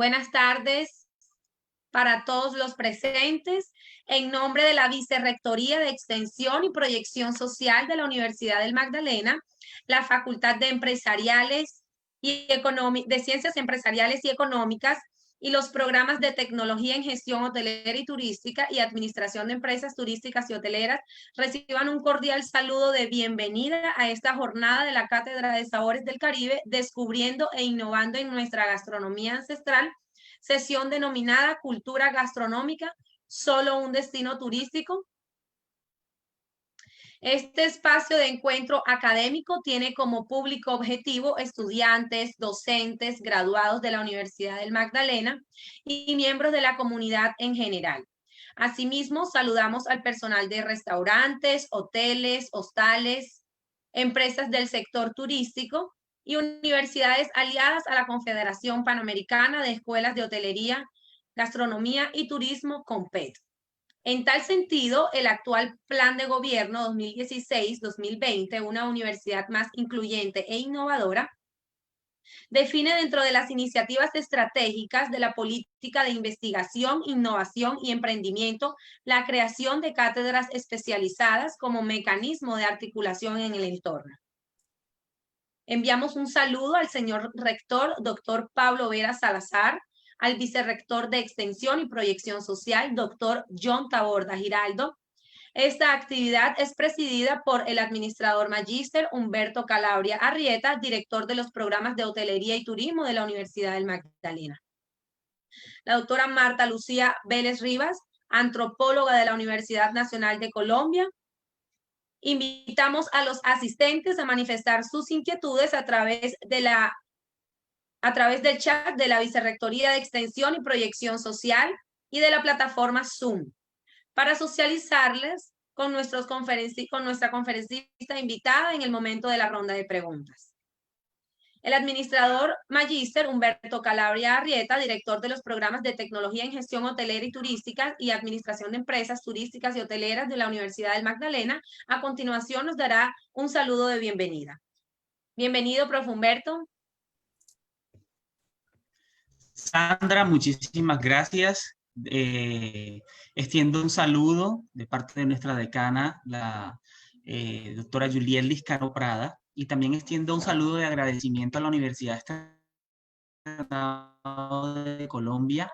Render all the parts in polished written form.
Buenas tardes para todos los presentes. En nombre de la Vicerrectoría de Extensión y Proyección Social de la Universidad del Magdalena, la Facultad de de Ciencias Empresariales y Económicas y los programas de Tecnología en Gestión Hotelera y Turística y Administración de Empresas Turísticas y Hoteleras, reciban un cordial saludo de bienvenida a esta jornada de la Cátedra de Sabores del Caribe, descubriendo e innovando en nuestra gastronomía ancestral, sesión denominada Cultura Gastronómica, solo un destino turístico. Este espacio de encuentro académico tiene como público objetivo estudiantes, docentes, graduados de la Universidad del Magdalena y miembros de la comunidad en general. Asimismo, saludamos al personal de restaurantes, hoteles, hostales, empresas del sector turístico y universidades aliadas a la Confederación Panamericana de Escuelas de Hotelería, Gastronomía y Turismo, CONPET. En tal sentido, el actual Plan de Gobierno 2016-2020, una universidad más incluyente e innovadora, define dentro de las iniciativas estratégicas de la política de investigación, innovación y emprendimiento la creación de cátedras especializadas como mecanismo de articulación en el entorno. Enviamos un saludo al señor rector, doctor Pablo Vera Salazar, al vicerrector de Extensión y Proyección Social, doctor John Taborda Giraldo. Esta actividad es presidida por el administrador magíster Humberto Calabria Arrieta, director de los programas de Hotelería y Turismo de la Universidad del Magdalena. La doctora Marta Lucía Vélez Rivas, antropóloga de la Universidad Nacional de Colombia. Invitamos a los asistentes a manifestar sus inquietudes a través del chat de la Vicerrectoría de Extensión y Proyección Social y de la plataforma Zoom, para socializarles con nuestra conferencista invitada en el momento de la ronda de preguntas. El administrador magíster Humberto Calabria Arrieta, director de los programas de Tecnología en Gestión Hotelera y Turística y Administración de Empresas Turísticas y Hoteleras de la Universidad del Magdalena, a continuación nos dará un saludo de bienvenida. Bienvenido, profe Humberto. Sandra, muchísimas gracias. Extiendo un saludo de parte de nuestra decana, la doctora Yulielis Caro Prada, y también extiendo un saludo de agradecimiento a la Universidad de Colombia,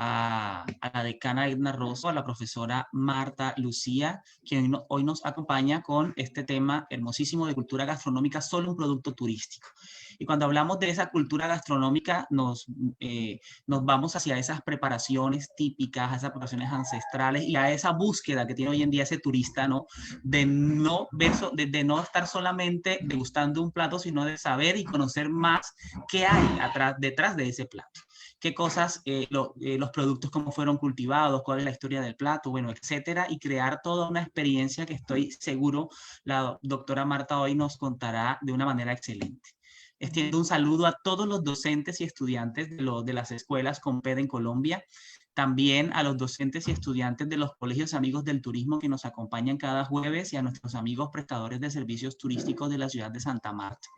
a la decana Edna Rosso, a la profesora Marta Lucía, quien hoy nos acompaña con este tema hermosísimo de cultura gastronómica, solo un producto turístico. Y cuando hablamos de esa cultura gastronómica, nos vamos hacia esas preparaciones típicas, a esas preparaciones ancestrales y a esa búsqueda que tiene hoy en día ese turista, ¿no? De no estar solamente degustando un plato, sino de saber y conocer más qué hay detrás de ese plato. Qué cosas, los productos, cómo fueron cultivados, cuál es la historia del plato, bueno, etcétera, y crear toda una experiencia que estoy seguro la doctora Marta hoy nos contará de una manera excelente. Extiendo un saludo a todos los docentes y estudiantes de las escuelas CONPET en Colombia, también a los docentes y estudiantes de los colegios amigos del turismo que nos acompañan cada jueves y a nuestros amigos prestadores de servicios turísticos de la ciudad de Santa Marta.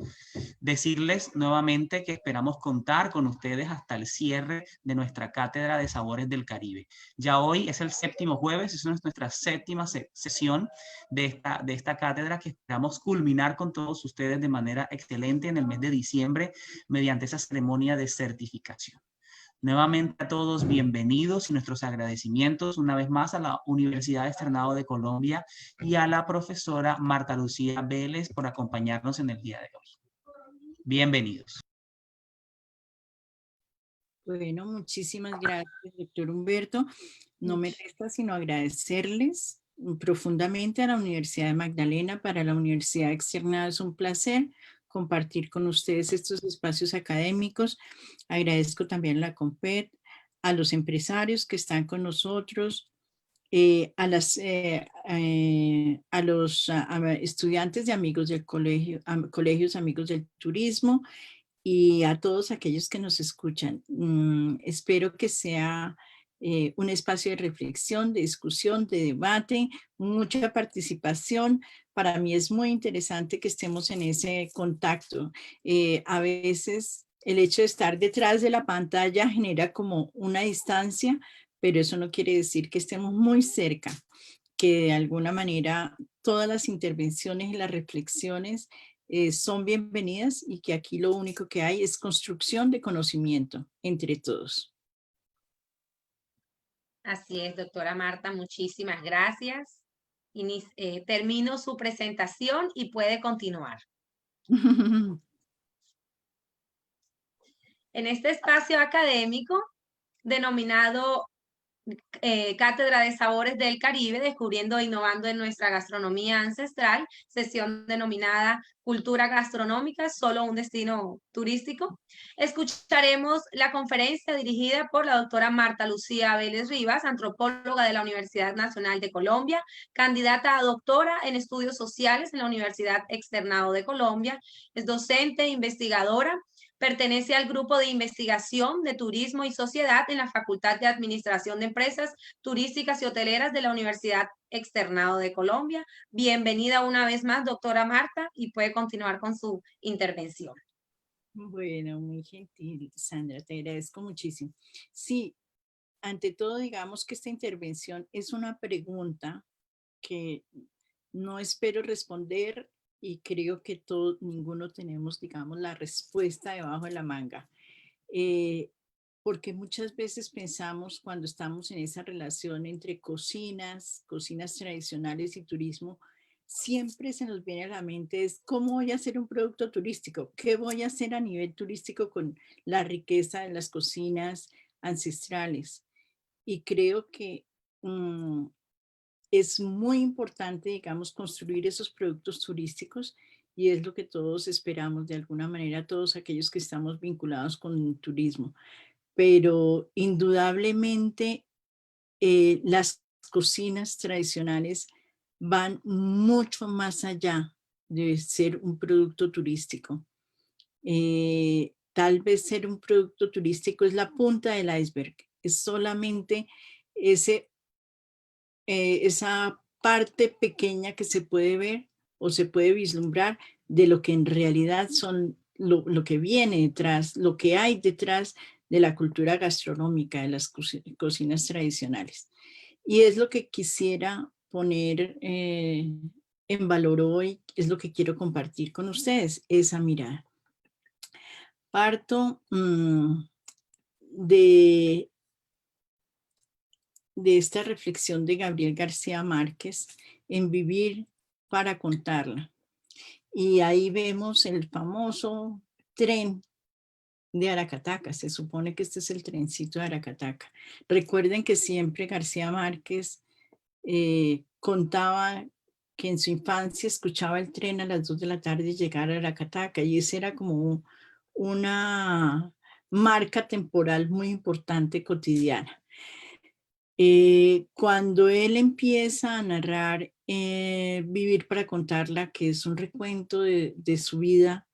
Decirles nuevamente que esperamos contar con ustedes hasta el cierre de nuestra Cátedra de Sabores del Caribe. Ya hoy es el séptimo jueves, es nuestra séptima sesión de esta cátedra que esperamos culminar con todos ustedes de manera excelente en el mes de diciembre mediante esa ceremonia de certificación. Nuevamente a todos bienvenidos y nuestros agradecimientos una vez más a la Universidad Externado de Colombia y a la profesora Marta Lucía Vélez por acompañarnos en el día de hoy. Bienvenidos. Bueno, muchísimas gracias, doctor Humberto. No me resta sino agradecerles profundamente a la Universidad de Magdalena. Para la Universidad Externado es un placer compartir con ustedes estos espacios académicos. Agradezco también a la CONPET, a los empresarios que están con nosotros, a los estudiantes de amigos del colegios amigos del turismo y a todos aquellos que nos escuchan. Espero que sea un espacio de reflexión, de discusión, de debate, mucha participación. Para mí es muy interesante que estemos en ese contacto. A veces el hecho de estar detrás de la pantalla genera como una distancia, pero eso no quiere decir que estemos muy cerca, que de alguna manera todas las intervenciones y las reflexiones son bienvenidas y que aquí lo único que hay es construcción de conocimiento entre todos. Así es, doctora Marta, muchísimas gracias. Termino su presentación y puede continuar. En este espacio académico denominado Cátedra de Sabores del Caribe, descubriendo e innovando en nuestra gastronomía ancestral, sesión denominada Cultura Gastronómica, solo un destino turístico. Escucharemos la conferencia dirigida por la doctora Marta Lucía Vélez Rivas, antropóloga de la Universidad Nacional de Colombia, candidata a doctora en estudios sociales en la Universidad Externado de Colombia, es docente e investigadora. Pertenece al grupo de investigación de turismo y sociedad en la Facultad de Administración de Empresas Turísticas y Hoteleras de la Universidad Externado de Colombia. Bienvenida una vez más, doctora Marta, y puede continuar con su intervención. Bueno, muy gentil, Sandra, te agradezco muchísimo. Sí, ante todo, digamos que esta intervención es una pregunta que no espero responder y creo que ninguno tenemos, digamos, la respuesta debajo de la manga. Porque muchas veces pensamos cuando estamos en esa relación entre cocinas tradicionales y turismo, siempre se nos viene a la mente es cómo voy a hacer un producto turístico, qué voy a hacer a nivel turístico con la riqueza de las cocinas ancestrales. Y creo que es muy importante, digamos, construir esos productos turísticos y es lo que todos esperamos de alguna manera, todos aquellos que estamos vinculados con el turismo. Pero indudablemente las cocinas tradicionales van mucho más allá de ser un producto turístico. Tal vez ser un producto turístico es la punta del iceberg, es solamente esa parte pequeña que se puede ver o se puede vislumbrar de lo que en realidad son lo que viene detrás, lo que hay detrás de la cultura gastronómica de las cocinas tradicionales. Y es lo que quisiera poner en valor hoy, es lo que quiero compartir con ustedes, esa mirada. Parto de esta reflexión de Gabriel García Márquez en Vivir para contarla. Y ahí vemos el famoso tren de Aracataca. Se supone que este es el trencito de Aracataca. Recuerden que siempre García Márquez contaba que en su infancia escuchaba el tren a las 2 de la tarde llegar a Aracataca y esa era como una marca temporal muy importante cotidiana. Cuando él empieza a narrar Vivir para contarla, que es un recuento de su vida,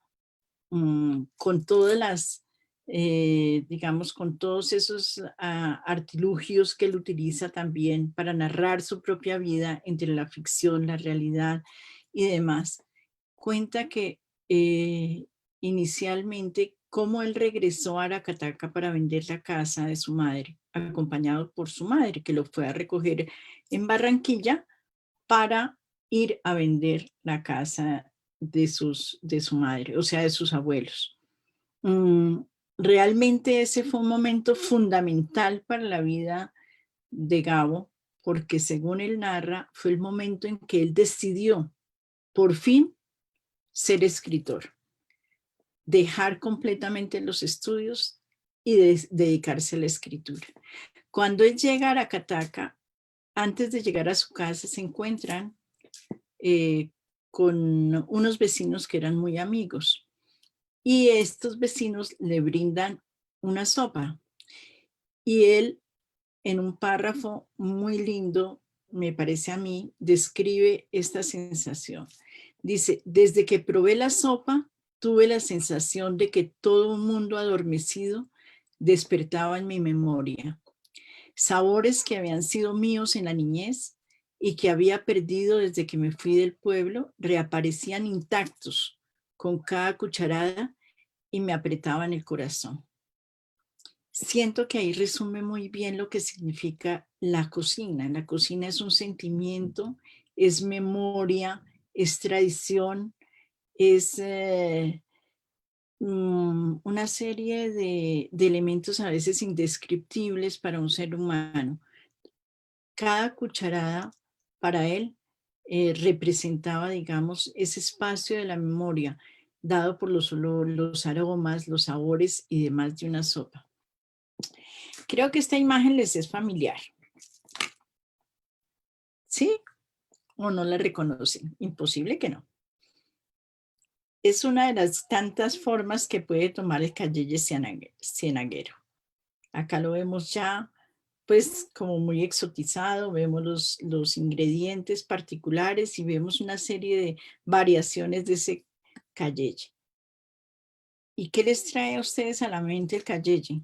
con todas las, digamos, con todos esos artilugios que él utiliza también para narrar su propia vida entre la ficción, la realidad y demás, cuenta que inicialmente cómo él regresó a Aracataca para vender la casa de su madre, acompañado por su madre, que lo fue a recoger en Barranquilla para ir a vender la casa de su madre, o sea, de sus abuelos. Realmente ese fue un momento fundamental para la vida de Gabo, porque según él narra, fue el momento en que él decidió por fin ser escritor, dejar completamente los estudios y dedicarse a la escritura. Cuando él llega a Aracataca, antes de llegar a su casa, se encuentran con unos vecinos que eran muy amigos y estos vecinos le brindan una sopa y él en un párrafo muy lindo, me parece a mí, describe esta sensación. Dice, desde que probé la sopa, tuve la sensación de que todo un mundo adormecido despertaba en mi memoria. Sabores que habían sido míos en la niñez y que había perdido desde que me fui del pueblo, reaparecían intactos con cada cucharada y me apretaban el corazón. Siento que ahí resume muy bien lo que significa la cocina. La cocina es un sentimiento, es memoria, es tradición, es una serie de elementos a veces indescriptibles para un ser humano. Cada cucharada para él representaba, digamos, ese espacio de la memoria dado por los olores, los aromas, los sabores y demás de una sopa. Creo que esta imagen les es familiar. ¿Sí? ¿O no la reconocen? Imposible que no. Es una de las tantas formas que puede tomar el cayeye cienaguero. Acá lo vemos ya, pues como muy exotizado, vemos los ingredientes particulares y vemos una serie de variaciones de ese cayeye. ¿Y qué les trae a ustedes a la mente el cayeye?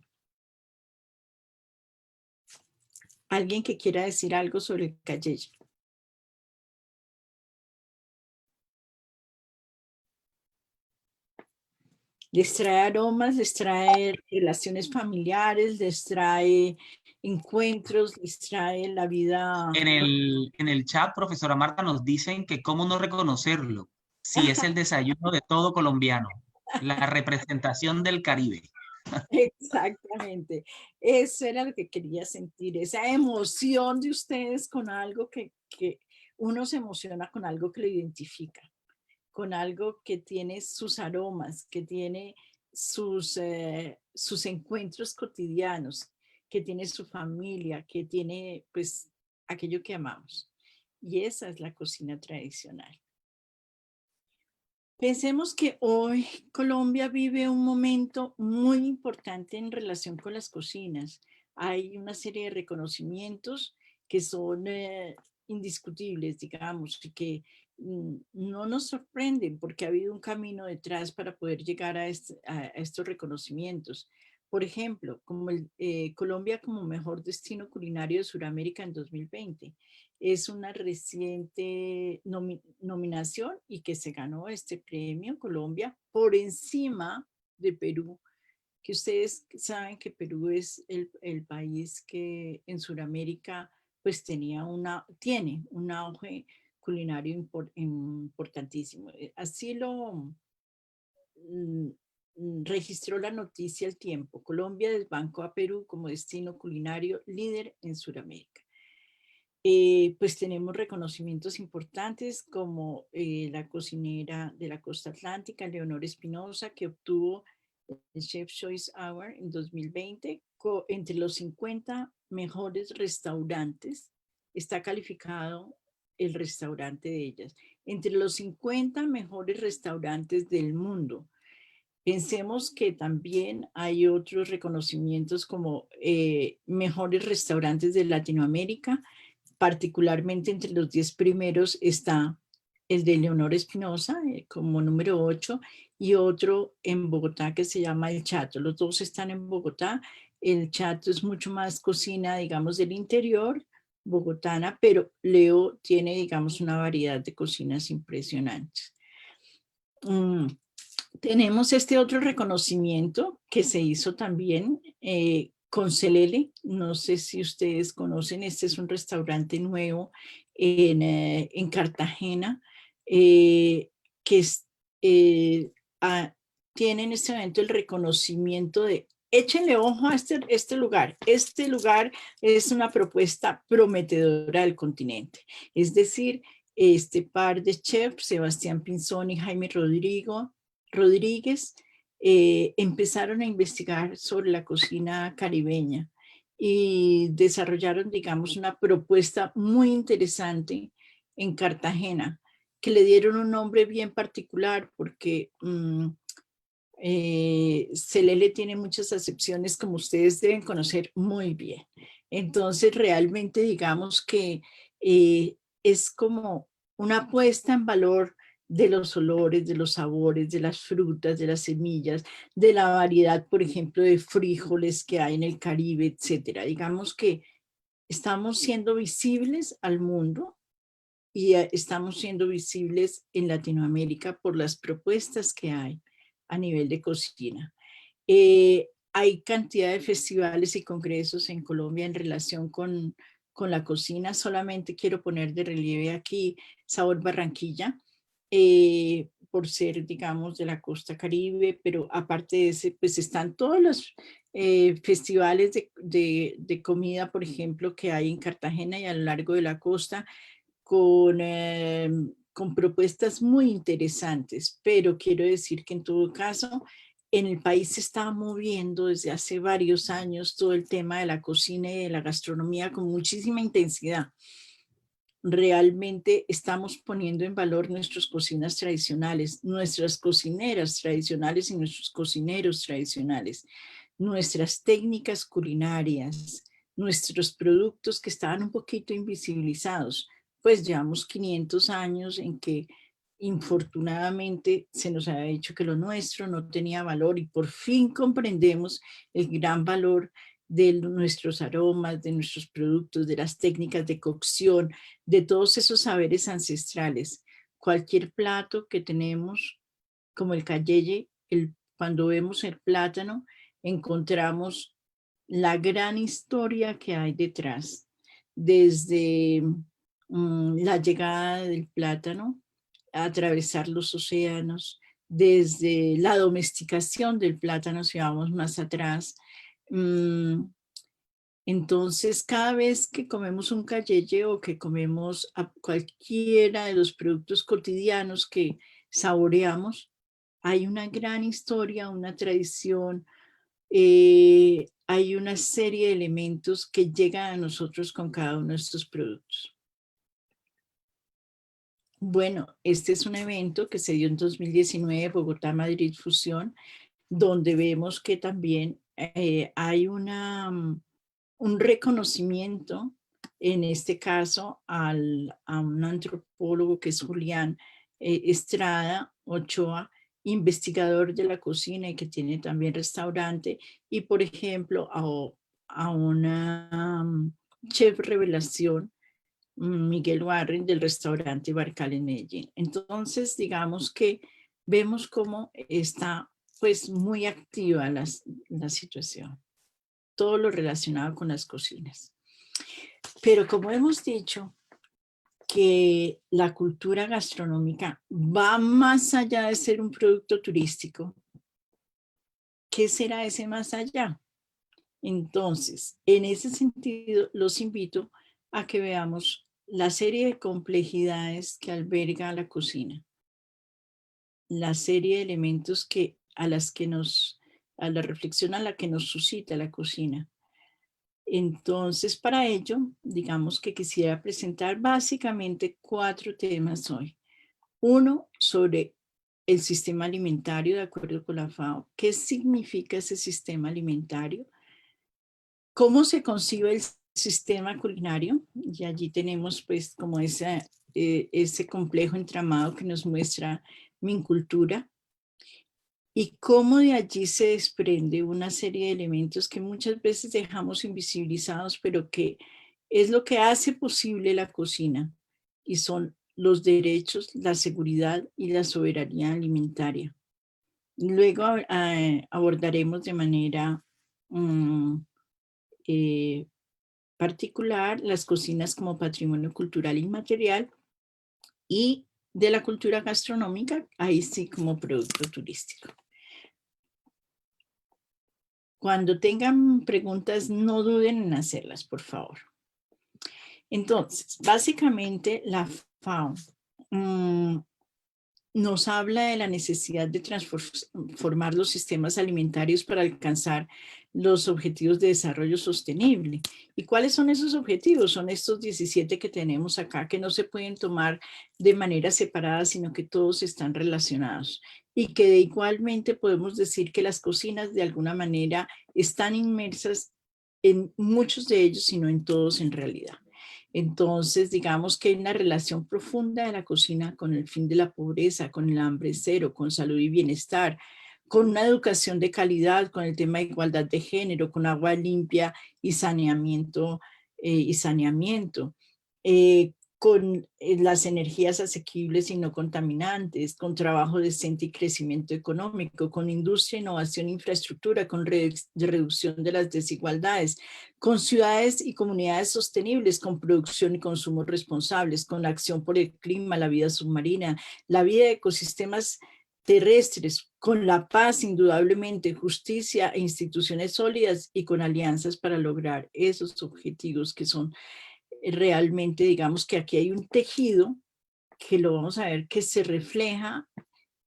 ¿Alguien que quiera decir algo sobre el cayeye? Les trae aromas, les trae relaciones familiares, les trae encuentros, les trae la vida. En el chat, profesora Marta, nos dicen que cómo no reconocerlo, si es el desayuno de todo colombiano, la representación del Caribe. Exactamente, eso era lo que quería sentir, esa emoción de ustedes con algo que uno se emociona con algo que lo identifica, con algo que tiene sus aromas, que tiene sus encuentros cotidianos, que tiene su familia, que tiene pues aquello que amamos. Y esa es la cocina tradicional. Pensemos que hoy Colombia vive un momento muy importante en relación con las cocinas. Hay una serie de reconocimientos que son indiscutibles, digamos, y que no nos sorprenden porque ha habido un camino detrás para poder llegar a estos reconocimientos. Por ejemplo, como Colombia como mejor destino culinario de Sudamérica en 2020. Es una reciente nominación y que se ganó este premio Colombia por encima de Perú, que ustedes saben que Perú es el país que en Sudamérica pues tiene un auge culinario importantísimo. Así lo registró la noticia El Tiempo. Colombia desbancó a Perú como destino culinario líder en Sudamérica. Pues tenemos reconocimientos importantes como la cocinera de la costa atlántica, Leonor Espinosa, que obtuvo el Chef Choice Award en 2020 entre los 50 mejores restaurantes. Está calificado el restaurante de ellas entre los 50 mejores restaurantes del mundo. Pensemos que también hay otros reconocimientos como mejores restaurantes de Latinoamérica. Particularmente entre los 10 primeros está el de Leonor Espinosa como número 8 y otro en Bogotá que se llama El Chato. Los dos están en Bogotá. El Chato es mucho más cocina, digamos, del interior bogotana, pero Leo tiene, digamos, una variedad de cocinas impresionantes. Tenemos este otro reconocimiento que se hizo también con Celele. No sé si ustedes conocen, este es un restaurante nuevo en Cartagena que tiene en este momento el reconocimiento de échenle ojo a este lugar. Este lugar es una propuesta prometedora del continente. Es decir, este par de chefs, Sebastián Pinzón y Jaime Rodríguez, empezaron a investigar sobre la cocina caribeña y desarrollaron, digamos, una propuesta muy interesante en Cartagena, que le dieron un nombre bien particular porque Celele tiene muchas acepciones, como ustedes deben conocer muy bien. Entonces, realmente digamos que es como una puesta en valor de los olores, de los sabores, de las frutas, de las semillas, de la variedad, por ejemplo, de frijoles que hay en el Caribe, etcétera. Digamos que estamos siendo visibles al mundo y estamos siendo visibles en Latinoamérica por las propuestas que hay a nivel de cocina. Hay cantidad de festivales y congresos en Colombia en relación con la cocina. Solamente quiero poner de relieve aquí Sabor Barranquilla, por ser, digamos, de la costa Caribe, pero aparte de ese, pues están todos los festivales de comida, por ejemplo, que hay en Cartagena y a lo largo de la costa, con propuestas muy interesantes, pero quiero decir que en todo caso, en el país se está moviendo desde hace varios años todo el tema de la cocina y de la gastronomía con muchísima intensidad. Realmente estamos poniendo en valor nuestras cocinas tradicionales, nuestras cocineras tradicionales y nuestros cocineros tradicionales, nuestras técnicas culinarias, nuestros productos que estaban un poquito invisibilizados. Pues llevamos 500 años en que infortunadamente se nos había dicho que lo nuestro no tenía valor y por fin comprendemos el gran valor de nuestros aromas, de nuestros productos, de las técnicas de cocción, de todos esos saberes ancestrales. Cualquier plato que tenemos, como el cayeye, cuando vemos el plátano, encontramos la gran historia que hay detrás, desde la llegada del plátano, a atravesar los océanos, desde la domesticación del plátano, si vamos más atrás. Entonces, cada vez que comemos un cayeye o que comemos cualquiera de los productos cotidianos que saboreamos, hay una gran historia, una tradición, hay una serie de elementos que llegan a nosotros con cada uno de estos productos. Bueno, este es un evento que se dio en 2019, Bogotá-Madrid Fusión, donde vemos que también hay un reconocimiento, en este caso a un antropólogo que es Julián Estrada Ochoa, investigador de la cocina y que tiene también restaurante, y por ejemplo a una chef revelación, Miguel Warren, del restaurante Barcal en Medellín. Entonces, digamos que vemos cómo está pues muy activa la situación, todo lo relacionado con las cocinas. Pero como hemos dicho, que la cultura gastronómica va más allá de ser un producto turístico. ¿Qué será ese más allá? Entonces, en ese sentido, los invito a que veamos la serie de complejidades que alberga la cocina, la serie de elementos a la reflexión a la que nos suscita la cocina. Entonces, para ello, digamos que quisiera presentar básicamente 4 temas hoy. Uno, sobre el sistema alimentario, de acuerdo con la FAO. ¿Qué significa ese sistema alimentario? ¿Cómo se concibe el sistema culinario? Y allí tenemos pues como ese complejo entramado que nos muestra Mincultura. Y cómo de allí se desprende una serie de elementos que muchas veces dejamos invisibilizados, pero que es lo que hace posible la cocina, y son los derechos, la seguridad y la soberanía alimentaria. Luego abordaremos de manera particular las cocinas como patrimonio cultural inmaterial y de la cultura gastronómica, ahí sí como producto turístico. Cuando tengan preguntas, no duden en hacerlas, por favor. Entonces, básicamente la FAO nos habla de la necesidad de transformar los sistemas alimentarios para alcanzar los objetivos de desarrollo sostenible. ¿Y cuáles son esos objetivos? Son estos 17 que tenemos acá, que no se pueden tomar de manera separada, sino que todos están relacionados. Y que igualmente podemos decir que las cocinas de alguna manera están inmersas en muchos de ellos, sino en todos en realidad. Entonces, digamos que hay una relación profunda de la cocina con el fin de la pobreza, con el hambre cero, con salud y bienestar, con una educación de calidad, con el tema de igualdad de género, con agua limpia y saneamiento, con las energías asequibles y no contaminantes, con trabajo decente y crecimiento económico, con industria, innovación e infraestructura, con reducción de las desigualdades, con ciudades y comunidades sostenibles, con producción y consumo responsables, con acción por el clima, la vida submarina, la vida de ecosistemas terrestres, con la paz indudablemente, justicia e instituciones sólidas y con alianzas para lograr esos objetivos que son realmente, digamos que aquí hay un tejido que lo vamos a ver que se refleja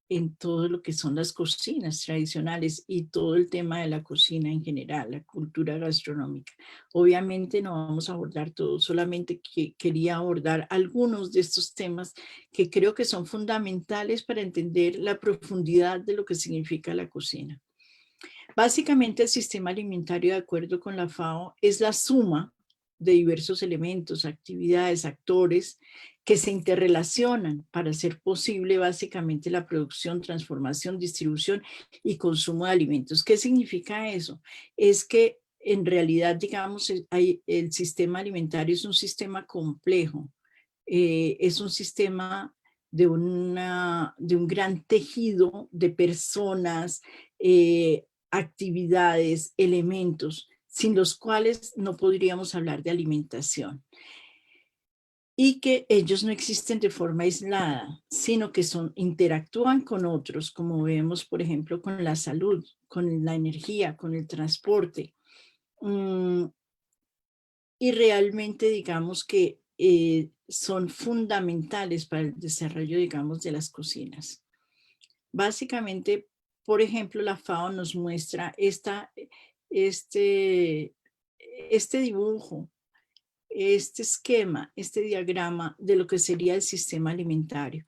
en todo lo que son las cocinas tradicionales y todo el tema de la cocina en general, la cultura gastronómica. Obviamente no vamos a abordar todo, solamente quería abordar algunos de estos temas que creo que son fundamentales para entender la profundidad de lo que significa la cocina. Básicamente el sistema alimentario, de acuerdo con la FAO, es la suma de diversos elementos, actividades, actores que se interrelacionan para hacer posible básicamente la producción, transformación, distribución y consumo de alimentos. ¿Qué significa eso? Es que en realidad, digamos, el sistema alimentario es un sistema complejo, es un sistema de un gran tejido de personas, actividades, elementos, sin los cuales no podríamos hablar de alimentación. Y que ellos no existen de forma aislada, sino que interactúan con otros, como vemos, por ejemplo, con la salud, con la energía, con el transporte. Y realmente, digamos que son fundamentales para el desarrollo, digamos, de las cocinas. Básicamente, por ejemplo, la FAO nos muestra este dibujo, este esquema, este diagrama de lo que sería el sistema alimentario.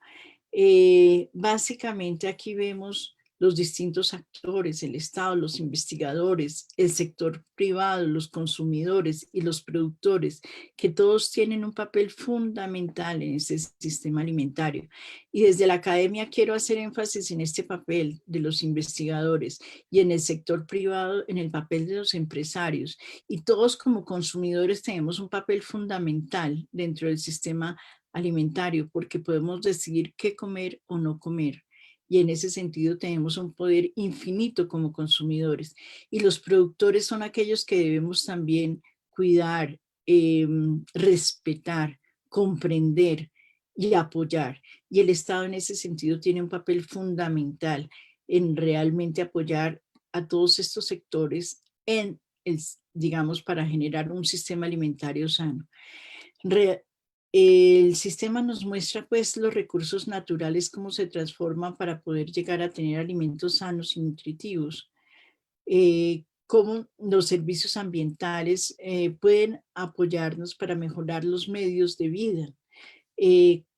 Básicamente aquí vemos los distintos actores, el Estado, los investigadores, el sector privado, los consumidores y los productores, que todos tienen un papel fundamental en ese sistema alimentario. Y desde la academia quiero hacer énfasis en este papel de los investigadores y en el sector privado, en el papel de los empresarios. Y todos como consumidores tenemos un papel fundamental dentro del sistema alimentario, porque podemos decidir qué comer o no comer. Y en ese sentido tenemos un poder infinito como consumidores. Y los productores son aquellos que debemos también cuidar, respetar, comprender y apoyar. Y el Estado en ese sentido tiene un papel fundamental en realmente apoyar a todos estos sectores digamos, para generar un sistema alimentario sano. El sistema nos muestra pues los recursos naturales, cómo se transforman para poder llegar a tener alimentos sanos y nutritivos, cómo los servicios ambientales pueden apoyarnos para mejorar los medios de vida,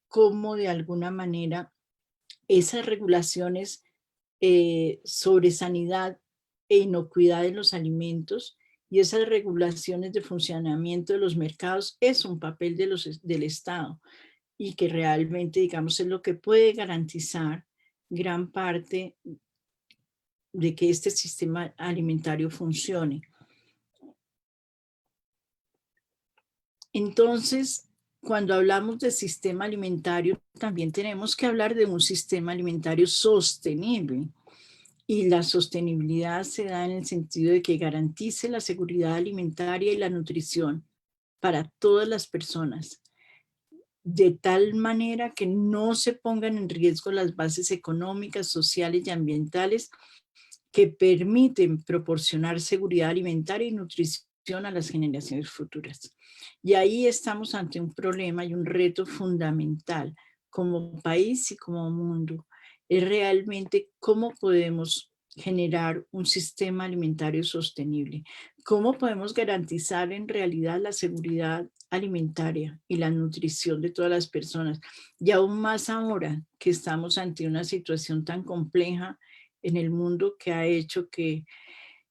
cómo de alguna manera esas regulaciones sobre sanidad e inocuidad en los alimentos y esas regulaciones de funcionamiento de los mercados es un papel del Estado y que realmente, digamos, es lo que puede garantizar gran parte de que este sistema alimentario funcione. Entonces, cuando hablamos de sistema alimentario, también tenemos que hablar de un sistema alimentario sostenible. Y la sostenibilidad se da en el sentido de que garantice la seguridad alimentaria y la nutrición para todas las personas, de tal manera que no se pongan en riesgo las bases económicas, sociales y ambientales que permiten proporcionar seguridad alimentaria y nutrición a las generaciones futuras. Y ahí estamos ante un problema y un reto fundamental como país y como mundo. Es realmente cómo podemos generar un sistema alimentario sostenible, cómo podemos garantizar en realidad la seguridad alimentaria y la nutrición de todas las personas, y aún más ahora que estamos ante una situación tan compleja en el mundo que ha hecho que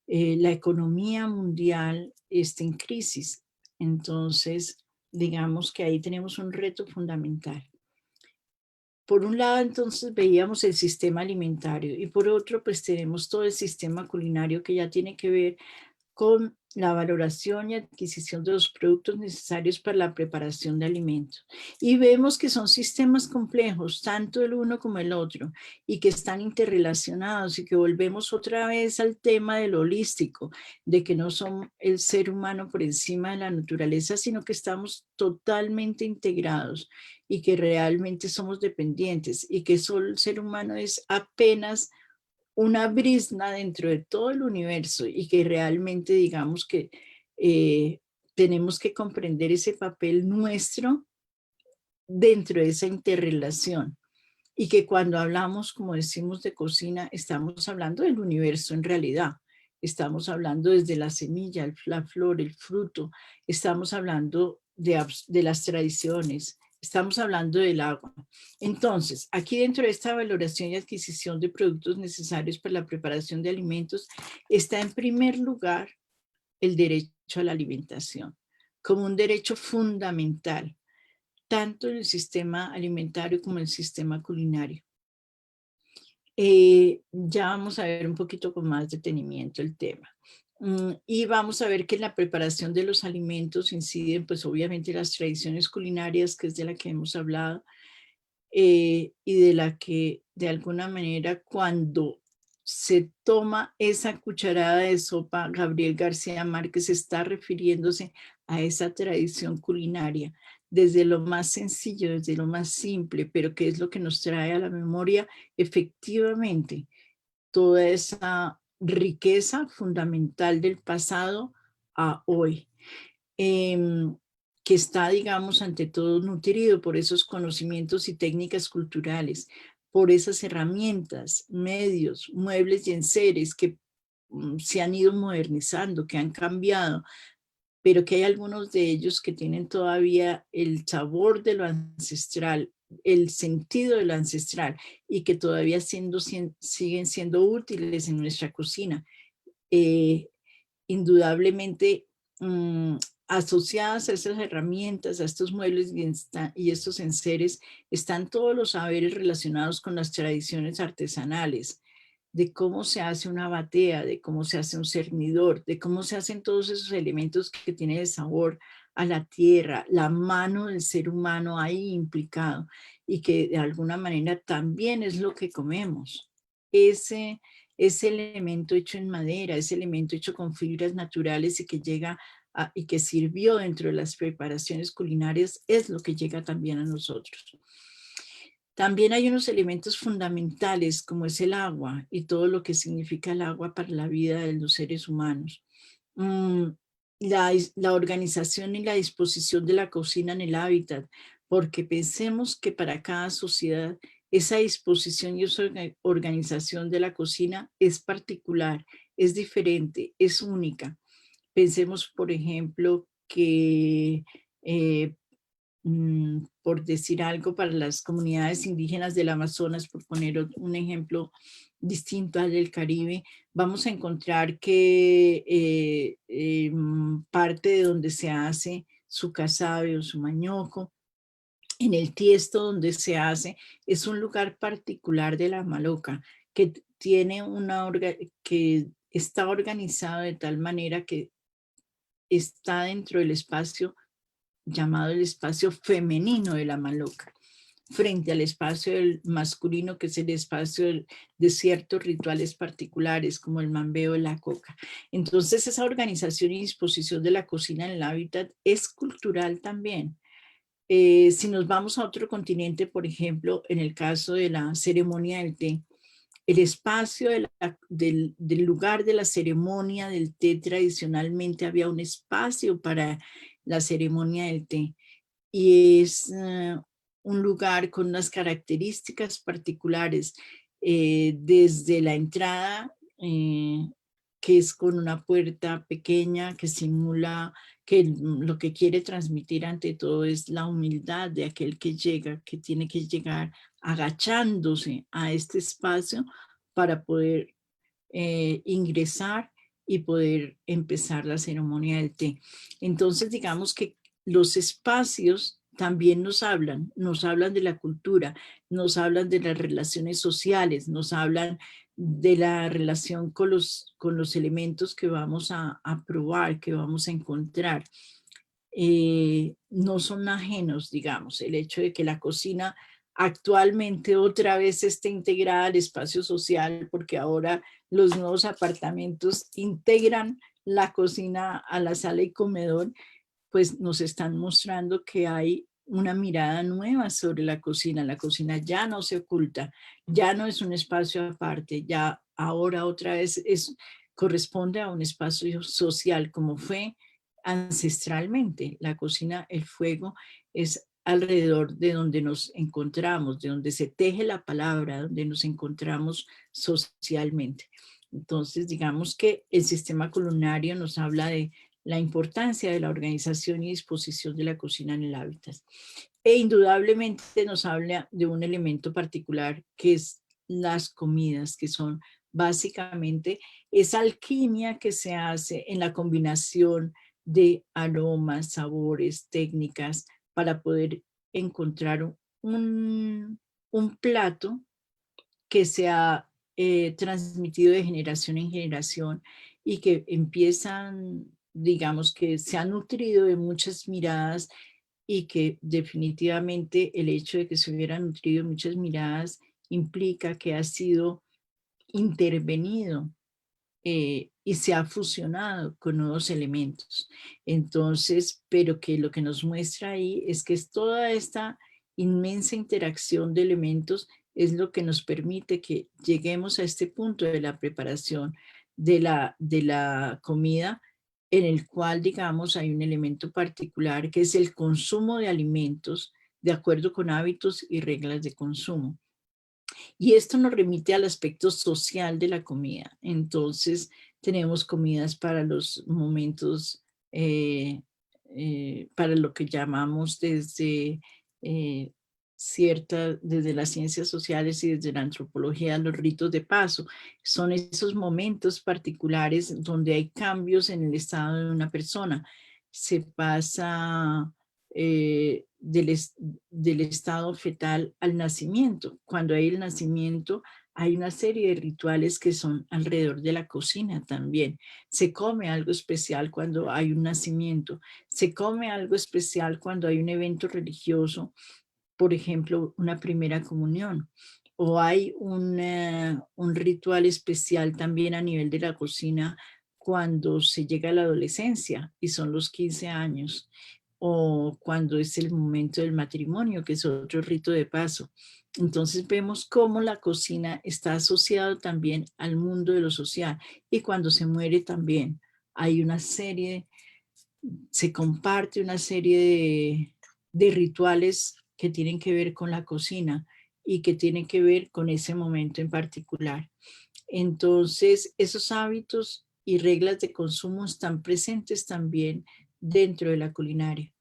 la economía mundial esté en crisis. Entonces, digamos que ahí tenemos un reto fundamental. Por un lado, entonces, veíamos el sistema alimentario y por otro, pues tenemos todo el sistema culinario que ya tiene que ver con la valoración y adquisición de los productos necesarios para la preparación de alimentos. Y vemos que son sistemas complejos, tanto el uno como el otro, y que están interrelacionados, y que volvemos otra vez al tema del holístico, de que no son el ser humano por encima de la naturaleza, sino que estamos totalmente integrados y que realmente somos dependientes, y que solo el ser humano es apenas una brizna dentro de todo el universo, y que realmente digamos que tenemos que comprender ese papel nuestro dentro de esa interrelación, y que cuando hablamos, como decimos, de cocina, estamos hablando del universo en realidad. Estamos hablando desde la semilla, la flor, el fruto. Estamos hablando de las tradiciones. Estamos hablando del agua. Entonces, aquí dentro de esta valoración y adquisición de productos necesarios para la preparación de alimentos, está en primer lugar el derecho a la alimentación, como un derecho fundamental, tanto en el sistema alimentario como en el sistema culinario. Ya vamos a ver un poquito con más detenimiento el tema. Y vamos a ver que en la preparación de los alimentos inciden pues obviamente las tradiciones culinarias, que es de la que hemos hablado, y de la que de alguna manera cuando se toma esa cucharada de sopa, Gabriel García Márquez está refiriéndose a esa tradición culinaria, desde lo más sencillo, desde lo más simple, pero que es lo que nos trae a la memoria efectivamente toda esa riqueza fundamental del pasado a hoy. Que está, digamos, ante todo nutrido por esos conocimientos y técnicas culturales, por esas herramientas, medios, muebles y enseres que se han ido modernizando, que han cambiado, pero que hay algunos de ellos que tienen todavía el sabor de lo ancestral, el sentido de lo ancestral, y que todavía siguen siendo útiles en nuestra cocina. Indudablemente, asociadas a estas herramientas, a estos muebles y estos enseres, están todos los saberes relacionados con las tradiciones artesanales, de cómo se hace una batea, de cómo se hace un cernidor, de cómo se hacen todos esos elementos que tienen el sabor a la tierra, la mano del ser humano ahí implicado, y que de alguna manera también es lo que comemos. Ese elemento hecho en madera, ese elemento hecho con fibras naturales y que llega y que sirvió dentro de las preparaciones culinarias, es lo que llega también a nosotros. También hay unos elementos fundamentales como es el agua y todo lo que significa el agua para la vida de los seres humanos. La organización y la disposición de la cocina en el hábitat, porque pensemos que para cada sociedad esa disposición y esa organización de la cocina es particular, es diferente, es única. Pensemos, por ejemplo, que por decir algo, para las comunidades indígenas del Amazonas, por poner un ejemplo distinto al del Caribe, vamos a encontrar que parte de donde se hace su casabe o su mañoco, en el tiesto donde se hace, es un lugar particular de la Maloca, que tiene que está organizado de tal manera que está dentro del espacio llamado el espacio femenino de la Maloca, frente al espacio masculino, que es el espacio de ciertos rituales particulares, como el mambeo de la coca. Entonces, esa organización y disposición de la cocina en el hábitat es cultural también. Si nos vamos a otro continente, por ejemplo, en el caso de la ceremonia del té, el espacio del lugar de la ceremonia del té, tradicionalmente había un espacio para la ceremonia del té, y es un lugar con unas características particulares, desde la entrada, que es con una puerta pequeña que simula que lo que quiere transmitir ante todo es la humildad de aquel que llega, que tiene que llegar agachándose a este espacio para poder ingresar y poder empezar la ceremonia del té. Entonces, digamos que los espacios también nos hablan de la cultura, nos hablan de las relaciones sociales, nos hablan de la relación con los elementos que vamos a probar, que vamos a encontrar. No son ajenos, digamos, el hecho de que la cocina actualmente otra vez esté integrada al espacio social, porque ahora los nuevos apartamentos integran la cocina a la sala y comedor, pues nos están mostrando que hay una mirada nueva sobre la cocina. La cocina ya no se oculta, ya no es un espacio aparte, ya ahora otra vez corresponde a un espacio social como fue ancestralmente. La cocina, el fuego, es alrededor de donde nos encontramos, de donde se teje la palabra, donde nos encontramos socialmente. Entonces, digamos que el sistema culinario nos habla de la importancia de la organización y disposición de la cocina en el hábitat. E indudablemente nos habla de un elemento particular que es las comidas, que son básicamente esa alquimia que se hace en la combinación de aromas, sabores, técnicas para poder encontrar un plato que se ha transmitido de generación en generación y que empiezan, digamos, que se ha nutrido de muchas miradas y que definitivamente el hecho de que se hubiera nutrido de muchas miradas implica que ha sido intervenido y se ha fusionado con nuevos elementos. Entonces, pero que lo que nos muestra ahí es que es toda esta inmensa interacción de elementos es lo que nos permite que lleguemos a este punto de la preparación de la comida, en el cual, digamos, hay un elemento particular que es el consumo de alimentos de acuerdo con hábitos y reglas de consumo. Y esto nos remite al aspecto social de la comida. Entonces, tenemos comidas para los momentos, para lo que llamamos desde desde las ciencias sociales y desde la antropología, los ritos de paso. Son esos momentos particulares donde hay cambios en el estado de una persona. Se pasa del estado fetal al nacimiento. Cuando hay el nacimiento, hay una serie de rituales que son alrededor de la cocina también. Se come algo especial cuando hay un nacimiento. Se come algo especial cuando hay un evento religioso, por ejemplo, una primera comunión. O hay un ritual especial también a nivel de la cocina cuando se llega a la adolescencia y son los 15 años, o cuando es el momento del matrimonio, que es otro rito de paso. Entonces vemos cómo la cocina está asociada también al mundo de lo social, y cuando se muere también hay una serie, se comparte una serie de rituales que tienen que ver con la cocina y que tienen que ver con ese momento en particular. Entonces, esos hábitos y reglas de consumo están presentes también dentro de la culinaria.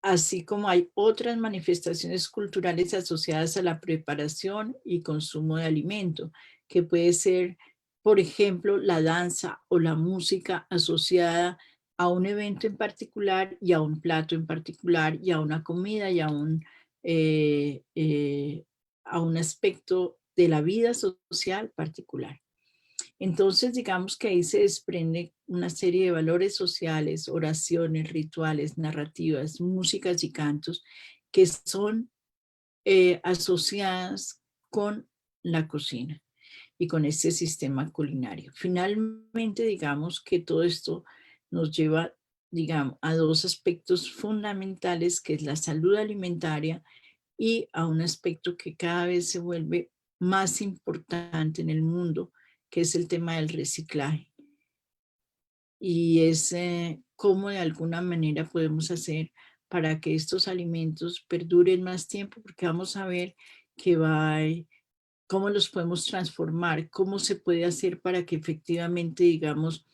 Así como hay otras manifestaciones culturales asociadas a la preparación y consumo de alimento, que puede ser, por ejemplo, la danza o la música asociada a un evento en particular y a un plato en particular y a una comida y a un aspecto de la vida social particular. Entonces, digamos que ahí se desprende una serie de valores sociales, oraciones, rituales, narrativas, músicas y cantos que son asociadas con la cocina y con este sistema culinario. Finalmente, digamos que todo esto nos lleva, digamos, a dos aspectos fundamentales, que es la salud alimentaria y a un aspecto que cada vez se vuelve más importante en el mundo, que es el tema del reciclaje. Y es cómo de alguna manera podemos hacer para que estos alimentos perduren más tiempo, porque vamos a ver que cómo los podemos transformar, cómo se puede hacer para que efectivamente, digamos,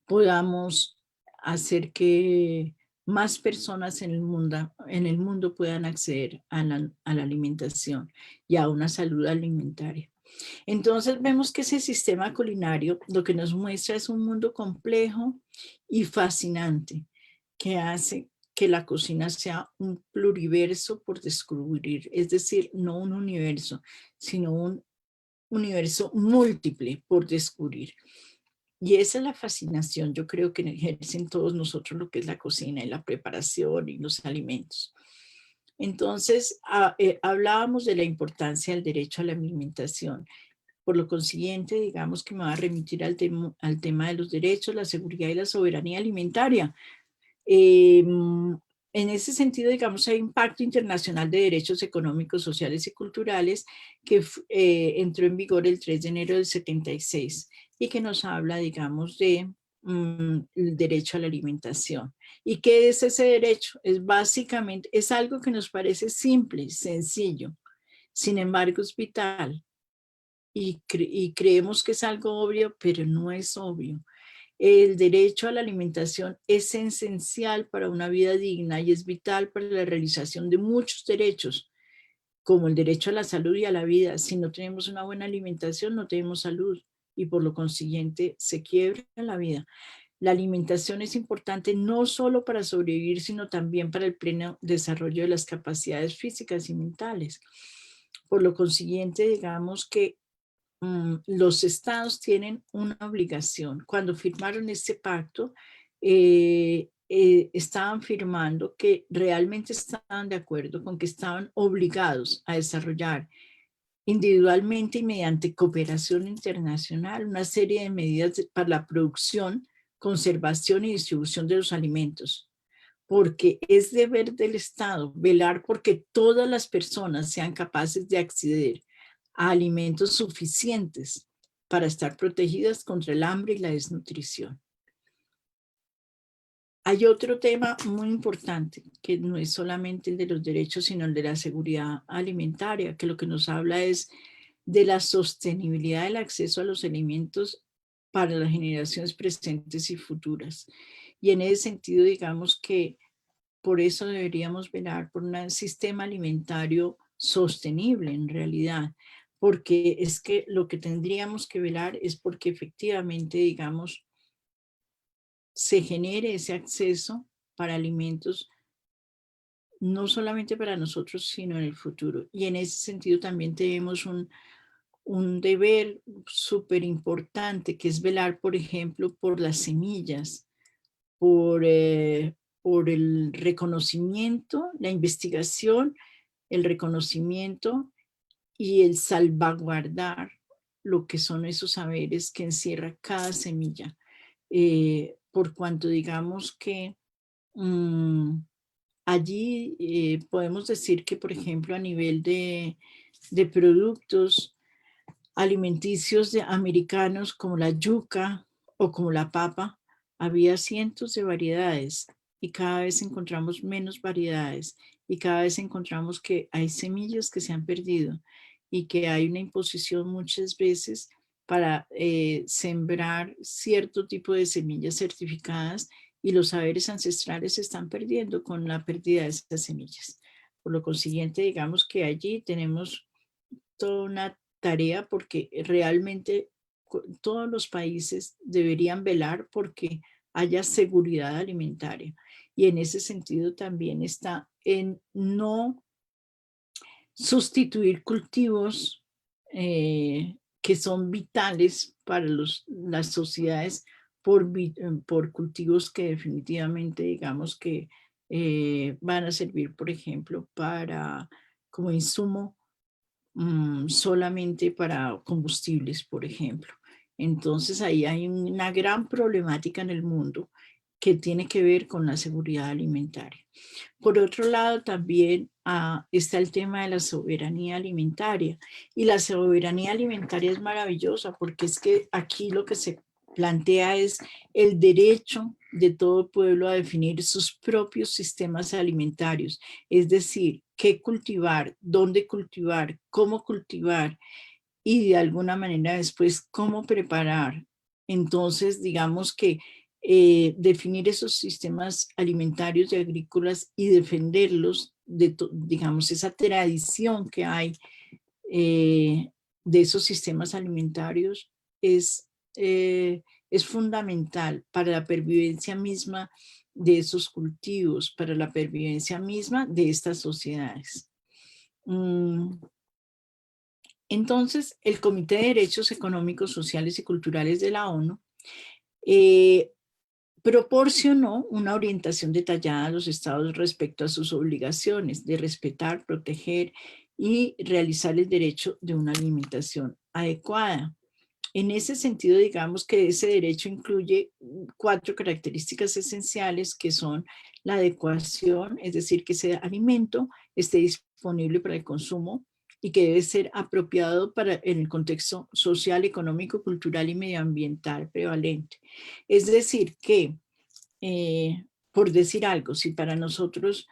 podamos hacer que más personas en el mundo puedan acceder a la alimentación y a una salud alimentaria. Entonces vemos que ese sistema culinario lo que nos muestra es un mundo complejo y fascinante que hace que la cocina sea un pluriverso por descubrir, es decir, no un universo, sino un universo múltiple por descubrir. Y esa es la fascinación, yo creo que ejercen todos nosotros lo que es la cocina y la preparación y los alimentos. Entonces, hablábamos de la importancia del derecho a la alimentación. Por lo consiguiente, digamos que me va a remitir al tema de los derechos, la seguridad y la soberanía alimentaria. En ese sentido, digamos, hay un pacto internacional de derechos económicos, sociales y culturales que entró en vigor el 3 de enero del 76 y que nos habla, digamos, de el derecho a la alimentación. ¿Y qué es ese derecho? Es básicamente, es algo que nos parece simple, sencillo, sin embargo es vital y creemos que es algo obvio, pero no es obvio. El derecho a la alimentación es esencial para una vida digna y es vital para la realización de muchos derechos, como el derecho a la salud y a la vida. Si no tenemos una buena alimentación, no tenemos salud y por lo consiguiente se quiebra la vida. La alimentación es importante no solo para sobrevivir, sino también para el pleno desarrollo de las capacidades físicas y mentales. Por lo consiguiente, digamos que los estados tienen una obligación. Cuando firmaron este pacto, estaban firmando que realmente estaban de acuerdo con que estaban obligados a desarrollar individualmente y mediante cooperación internacional una serie de medidas para la producción, conservación y distribución de los alimentos, porque es deber del Estado velar porque todas las personas sean capaces de acceder a alimentos suficientes para estar protegidas contra el hambre y la desnutrición. Hay otro tema muy importante que no es solamente el de los derechos, sino el de la seguridad alimentaria, que lo que nos habla es de la sostenibilidad del acceso a los alimentos para las generaciones presentes y futuras. Y en ese sentido, digamos que por eso deberíamos velar por un sistema alimentario sostenible en realidad, porque es que lo que tendríamos que velar es porque efectivamente, digamos, se genere ese acceso para alimentos, no solamente para nosotros, sino en el futuro. Y en ese sentido también tenemos un deber súper importante, que es velar, por ejemplo, por las semillas, por el reconocimiento, la investigación, el reconocimiento y el salvaguardar lo que son esos saberes que encierra cada semilla. Por cuanto digamos que allí podemos decir que, por ejemplo, a nivel de productos alimenticios americanos como la yuca o como la papa, había cientos de variedades y cada vez encontramos menos variedades y cada vez encontramos que hay semillas que se han perdido y que hay una imposición muchas veces para sembrar cierto tipo de semillas certificadas y los saberes ancestrales se están perdiendo con la pérdida de esas semillas. Por lo consiguiente, digamos que allí tenemos toda una tarea porque realmente todos los países deberían velar porque haya seguridad alimentaria. Y en ese sentido también está en no sustituir cultivos que son vitales para las sociedades por cultivos que definitivamente digamos que van a servir, por ejemplo, como insumo solamente para combustibles, por ejemplo. Entonces ahí hay una gran problemática en el mundo que tiene que ver con la seguridad alimentaria. Por otro lado, también está el tema de la soberanía alimentaria. Y la soberanía alimentaria es maravillosa porque es que aquí lo que se plantea es el derecho de todo pueblo a definir sus propios sistemas alimentarios. Es decir, qué cultivar, dónde cultivar, cómo cultivar y de alguna manera después cómo preparar. Entonces, digamos que definir esos sistemas alimentarios y agrícolas y defenderlos de, digamos, esa tradición que hay de esos sistemas alimentarios es es fundamental para la pervivencia misma de esos cultivos, para la pervivencia misma de estas sociedades. Entonces, el Comité de Derechos Económicos, Sociales y Culturales de la ONU proporcionó una orientación detallada a los estados respecto a sus obligaciones de respetar, proteger y realizar el derecho de una alimentación adecuada. En ese sentido, digamos que ese derecho incluye 4 características esenciales que son la adecuación, es decir, que ese alimento esté disponible para el consumo y que debe ser apropiado en el contexto social, económico, cultural y medioambiental prevalente. Es decir, que, por decir algo, si para nosotros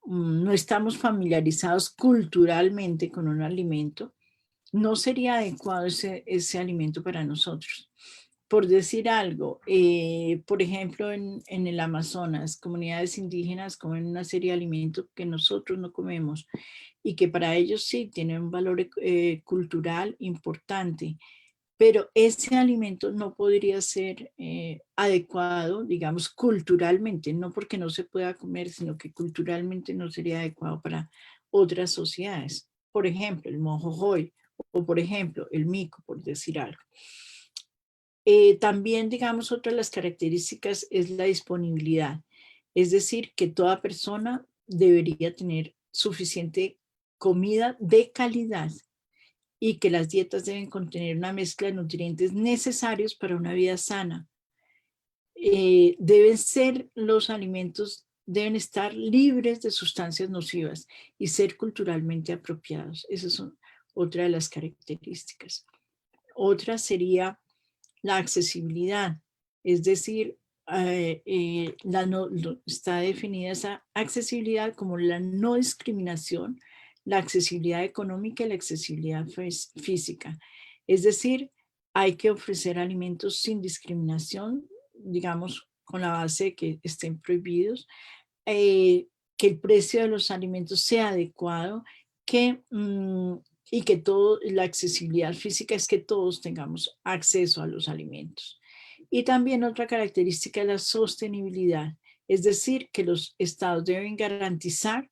no estamos familiarizados culturalmente con un alimento, no sería adecuado ese alimento para nosotros. Por decir algo, por ejemplo, en el Amazonas, comunidades indígenas comen una serie de alimentos que nosotros no comemos y que para ellos sí tienen un valor cultural importante, pero ese alimento no podría ser adecuado, digamos, culturalmente, no porque no se pueda comer, sino que culturalmente no sería adecuado para otras sociedades. Por ejemplo, el mojojoy, o por ejemplo, el mico, por decir algo. También, digamos, otra de las características es la disponibilidad. Es decir, que toda persona debería tener suficiente comida de calidad y que las dietas deben contener una mezcla de nutrientes necesarios para una vida sana. Los alimentos deben estar libres de sustancias nocivas y ser culturalmente apropiados. Esas son otra de las características. Otra sería la accesibilidad, es decir, está definida esa accesibilidad como la no discriminación, la accesibilidad económica y la accesibilidad física. Es decir, hay que ofrecer alimentos sin discriminación, digamos, con la base de que estén prohibidos, que el precio de los alimentos sea adecuado, y que la accesibilidad física es que todos tengamos acceso a los alimentos. Y también otra característica es la sostenibilidad, es decir, que los estados deben garantizar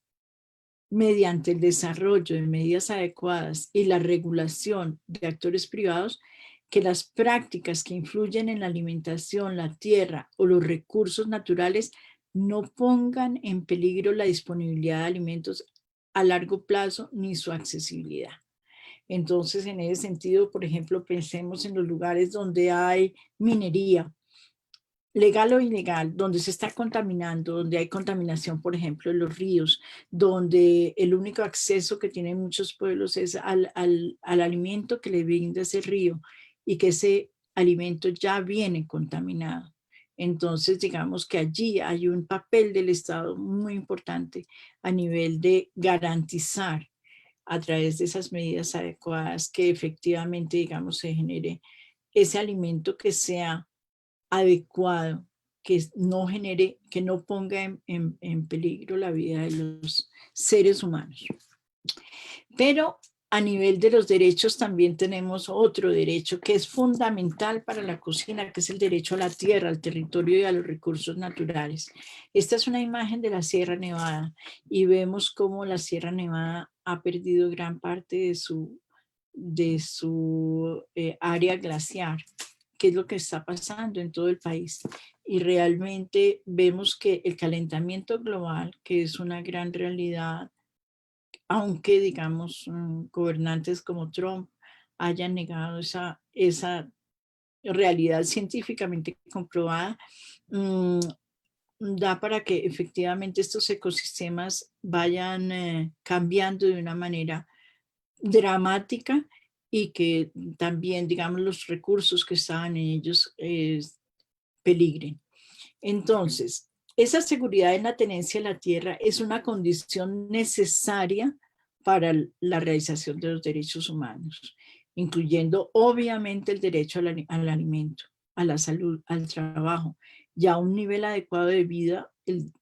mediante el desarrollo de medidas adecuadas y la regulación de actores privados que las prácticas que influyen en la alimentación, la tierra o los recursos naturales no pongan en peligro la disponibilidad de alimentos a largo plazo ni su accesibilidad. Entonces, en ese sentido, por ejemplo, pensemos en los lugares donde hay minería, legal o ilegal, donde se está contaminando, donde hay contaminación, por ejemplo, en los ríos, donde el único acceso que tienen muchos pueblos es al alimento que le brinda ese río y que ese alimento ya viene contaminado. Entonces, digamos que allí hay un papel del Estado muy importante a nivel de garantizar a través de esas medidas adecuadas que efectivamente, digamos, se genere ese alimento que sea adecuado, que no genere, que no ponga en peligro la vida de los seres humanos. Pero a nivel de los derechos también tenemos otro derecho que es fundamental para la cocina, que es el derecho a la tierra, al territorio y a los recursos naturales. Esta es una imagen de la Sierra Nevada y vemos cómo la Sierra Nevada ha perdido gran parte de su área glaciar, qué es lo que está pasando en todo el país. Y realmente vemos que el calentamiento global, que es una gran realidad, aunque digamos gobernantes como Trump hayan negado esa realidad científicamente comprobada, da para que efectivamente estos ecosistemas vayan cambiando de una manera dramática y que también, digamos, los recursos que estaban en ellos peligren. Entonces, esa seguridad en la tenencia de la tierra es una condición necesaria para la realización de los derechos humanos, incluyendo obviamente el derecho al alimento, a la salud, al trabajo y a un nivel adecuado de vida, el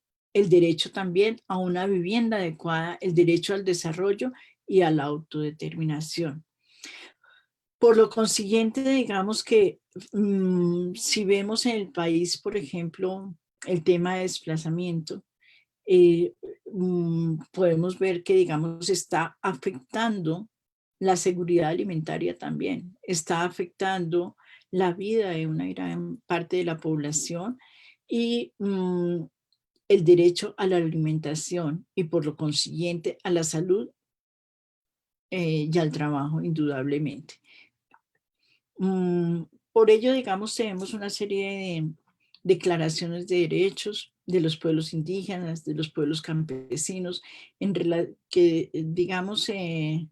derecho también a una vivienda adecuada, el derecho al desarrollo y a la autodeterminación. Por lo consiguiente, digamos que si vemos en el país, por ejemplo, el tema de desplazamiento, podemos ver que, digamos, está afectando la seguridad alimentaria también, está afectando la vida de una gran parte de la población y el derecho a la alimentación y por lo consiguiente a la salud y al trabajo, indudablemente. Por ello, digamos, tenemos una serie de declaraciones de derechos de los pueblos indígenas, de los pueblos campesinos, que, digamos, se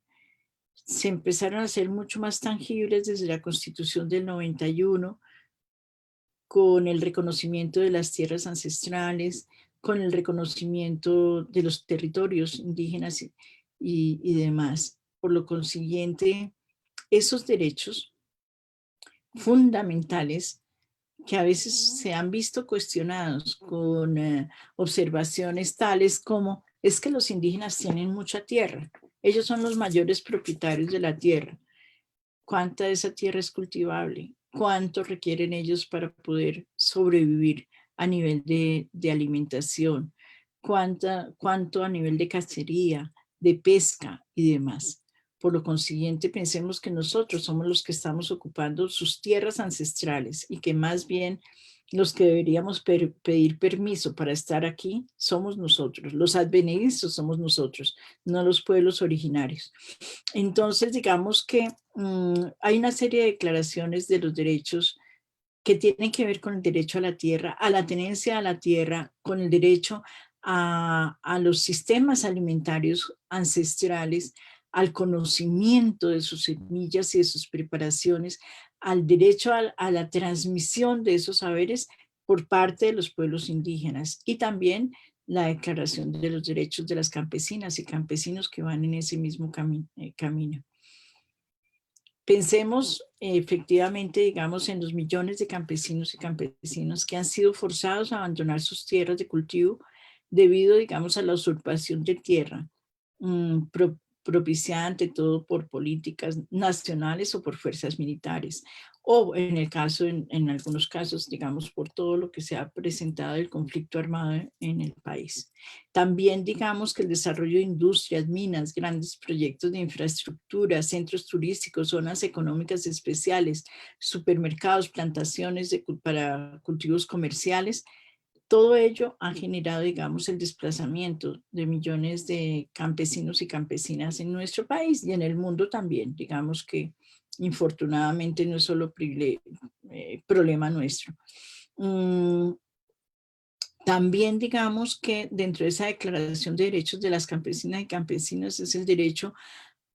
empezaron a hacer mucho más tangibles desde la Constitución del 91, con el reconocimiento de las tierras ancestrales, con el reconocimiento de los territorios indígenas y demás. Por lo consiguiente, esos derechos fundamentales que a veces se han visto cuestionados con observaciones tales como es que los indígenas tienen mucha tierra, ellos son los mayores propietarios de la tierra. ¿Cuánta de esa tierra es cultivable? ¿Cuánto requieren ellos para poder sobrevivir a nivel de alimentación? ¿Cuánto a nivel de cacería, de pesca y demás? Por lo consiguiente, pensemos que nosotros somos los que estamos ocupando sus tierras ancestrales y que más bien los que deberíamos pedir permiso para estar aquí somos nosotros. Los advenedizos somos nosotros, no los pueblos originarios. Entonces, digamos que hay una serie de declaraciones de los derechos que tienen que ver con el derecho a la tierra, a la tenencia de la tierra, con el derecho a los sistemas alimentarios ancestrales, al conocimiento de sus semillas y de sus preparaciones, al derecho a la transmisión de esos saberes por parte de los pueblos indígenas y también la Declaración de los Derechos de las Campesinas y Campesinos que van en ese mismo camino. Pensemos efectivamente, digamos, en los millones de campesinos y campesinas que han sido forzados a abandonar sus tierras de cultivo debido, digamos, a la usurpación de tierra, propiciada ante todo por políticas nacionales o por fuerzas militares, o en algunos casos, digamos, por todo lo que se ha presentado el conflicto armado en el país. También digamos que el desarrollo de industrias, minas, grandes proyectos de infraestructura, centros turísticos, zonas económicas especiales, supermercados, plantaciones para cultivos comerciales, todo ello ha generado, digamos, el desplazamiento de millones de campesinos y campesinas en nuestro país y en el mundo también. Digamos que infortunadamente no es solo problema nuestro. También digamos que dentro de esa Declaración de Derechos de las Campesinas y Campesinos es el derecho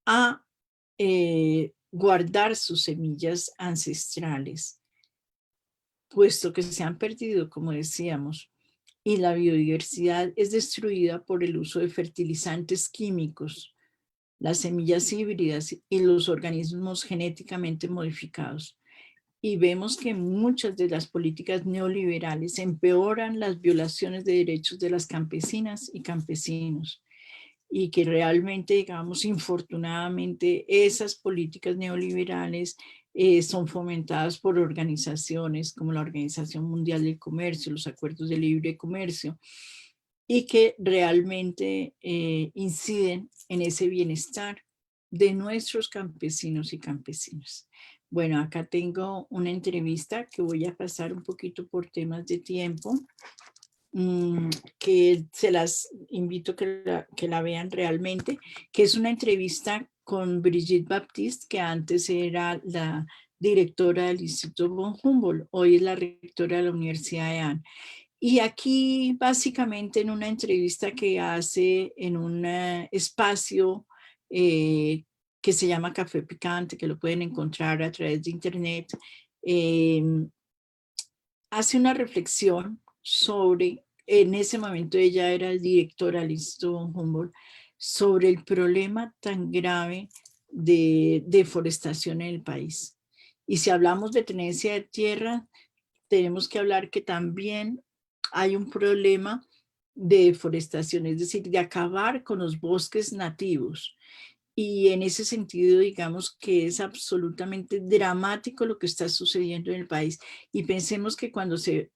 a guardar sus semillas ancestrales, puesto que se han perdido, como decíamos, y la biodiversidad es destruida por el uso de fertilizantes químicos, las semillas híbridas y los organismos genéticamente modificados. Y vemos que muchas de las políticas neoliberales empeoran las violaciones de derechos de las campesinas y campesinos. Y que realmente, digamos, infortunadamente, esas políticas neoliberales son fomentadas por organizaciones como la Organización Mundial del Comercio, los Acuerdos de Libre Comercio, y que realmente inciden en ese bienestar de nuestros campesinos y campesinas. Bueno, acá tengo una entrevista que voy a pasar un poquito por temas de tiempo, que se las invito que la vean realmente, que es una entrevista con Brigitte Baptiste, que antes era la directora del Instituto von Humboldt, hoy es la rectora de la Universidad de Ann. Y aquí básicamente en una entrevista que hace en un espacio que se llama Café Picante, que lo pueden encontrar a través de internet, hace una reflexión sobre, en ese momento ella era directora del Instituto von Humboldt, sobre el problema tan grave de deforestación en el país. Y si hablamos de tenencia de tierra, tenemos que hablar que también hay un problema de deforestación, es decir, de acabar con los bosques nativos. Y en ese sentido, digamos que es absolutamente dramático lo que está sucediendo en el país. Y pensemos que cuando se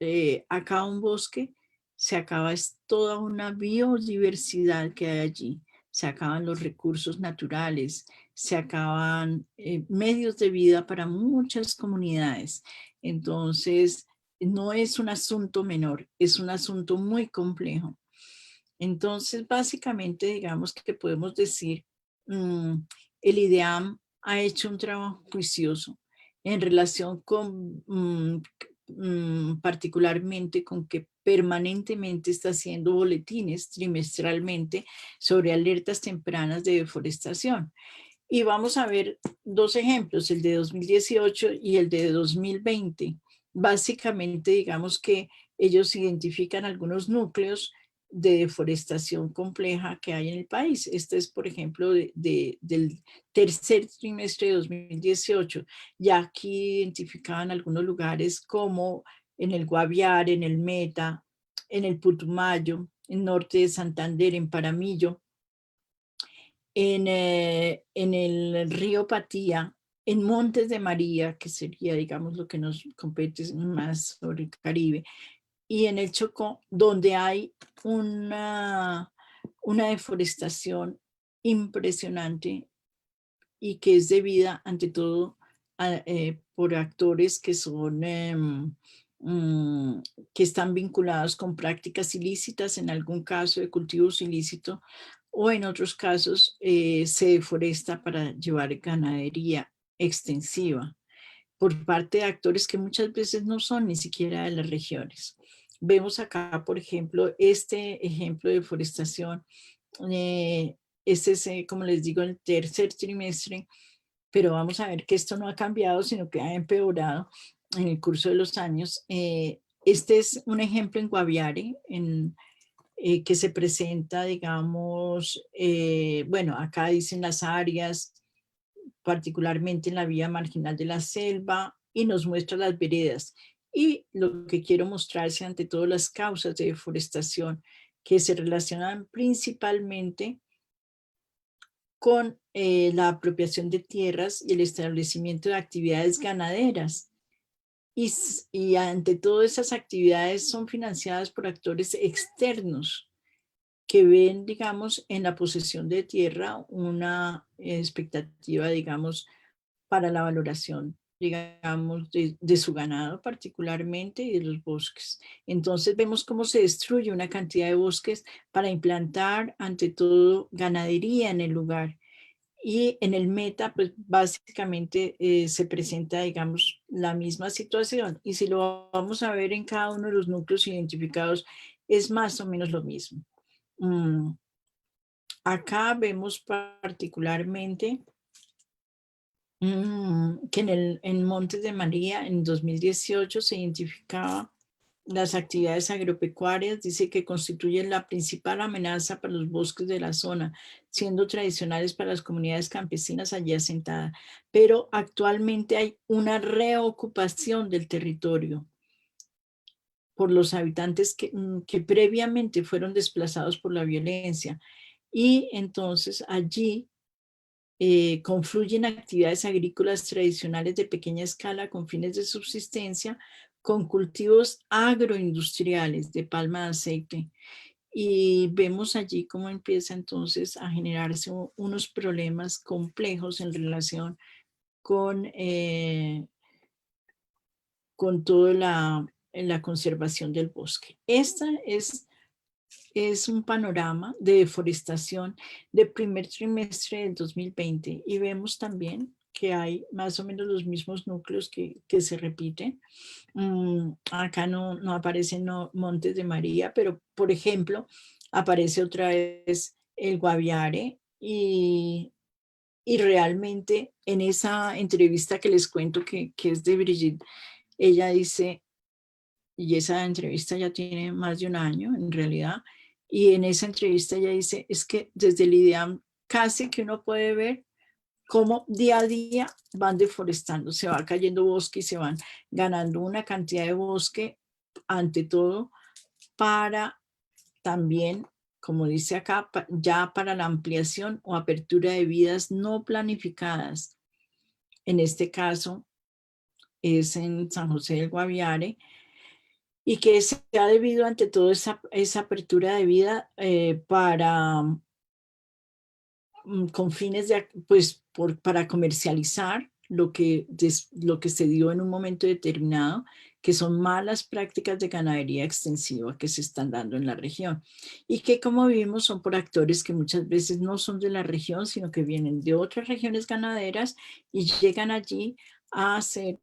acaba un bosque, se acaba toda una biodiversidad que hay allí. Se acaban los recursos naturales, se acaban medios de vida para muchas comunidades. Entonces, no es un asunto menor, es un asunto muy complejo. Entonces, básicamente, digamos que podemos decir, el IDEAM ha hecho un trabajo juicioso en relación con, particularmente con que permanentemente está haciendo boletines trimestralmente sobre alertas tempranas de deforestación. Y vamos a ver dos ejemplos, el de 2018 y el de 2020. Básicamente, digamos que ellos identifican algunos núcleos de deforestación compleja que hay en el país. Este es, por ejemplo, del tercer trimestre de 2018. Ya aquí identificaban algunos lugares como en el Guaviare, en el Meta, en el Putumayo, en norte de Santander, en Paramillo, en el río Patía, en Montes de María, que sería, digamos, lo que nos compete más sobre el Caribe, y en el Chocó, donde hay una deforestación impresionante y que es debida ante todo por actores que son que están vinculados con prácticas ilícitas, en algún caso de cultivos ilícitos, o en otros casos se deforesta para llevar ganadería extensiva por parte de actores que muchas veces no son ni siquiera de las regiones. Vemos acá, por ejemplo, este ejemplo de deforestación. Este es, como les digo, el tercer trimestre, pero vamos a ver que esto no ha cambiado, sino que ha empeorado en el curso de los años. Este es un ejemplo en Guaviare, que se presenta, digamos, bueno, acá dicen las áreas, particularmente en la vía marginal de la selva, y nos muestra las veredas. Y lo que quiero mostrarse ante todo las causas de deforestación que se relacionan principalmente con la apropiación de tierras y el establecimiento de actividades ganaderas. Y ante todo esas actividades son financiadas por actores externos que ven, digamos, en la posesión de tierra una expectativa, digamos, para la valoración, digamos, de su ganado particularmente y de los bosques. Entonces vemos cómo se destruye una cantidad de bosques para implantar, ante todo, ganadería en el lugar. Y en el Meta, pues básicamente se presenta, digamos, la misma situación. Y si lo vamos a ver en cada uno de los núcleos identificados, es más o menos lo mismo. Acá vemos particularmente que en Montes de María en 2018 se identificaba las actividades agropecuarias, dice que constituyen la principal amenaza para los bosques de la zona, siendo tradicionales para las comunidades campesinas allí asentadas. Pero actualmente hay una reocupación del territorio por los habitantes que previamente fueron desplazados por la violencia. Y entonces allí confluyen actividades agrícolas tradicionales de pequeña escala con fines de subsistencia con cultivos agroindustriales de palma de aceite. Y vemos allí cómo empieza entonces a generarse unos problemas complejos en relación con toda la conservación del bosque. Esta es un panorama de deforestación del primer trimestre del 2020 y vemos también que hay más o menos los mismos núcleos que se repiten. Acá no aparecen Montes de María, pero por ejemplo aparece otra vez el Guaviare y realmente en esa entrevista que les cuento que es de Brigitte, ella dice, y esa entrevista ya tiene más de un año en realidad, y en esa entrevista ella dice, es que desde el IDEAM casi que uno puede ver cómo día a día van deforestando, se va cayendo bosque y se van ganando una cantidad de bosque, ante todo, para también como dice acá, ya para la ampliación o apertura de vidas no planificadas. En este caso es en San José del Guaviare, y que se ha debido ante todo esa apertura de vida para con fines de, pues, para comercializar lo que se dio en un momento determinado, que son malas prácticas de ganadería extensiva que se están dando en la región y que, como vimos, son por actores que muchas veces no son de la región, sino que vienen de otras regiones ganaderas y llegan allí a hacer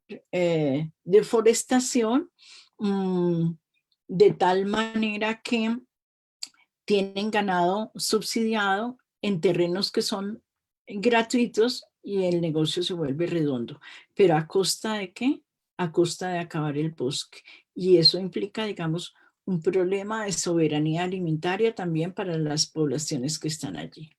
deforestación de tal manera que tienen ganado subsidiado en terrenos que son gratuitos y el negocio se vuelve redondo. ¿Pero a costa de qué? A costa de acabar el bosque. Y eso implica, digamos, un problema de soberanía alimentaria también para las poblaciones que están allí.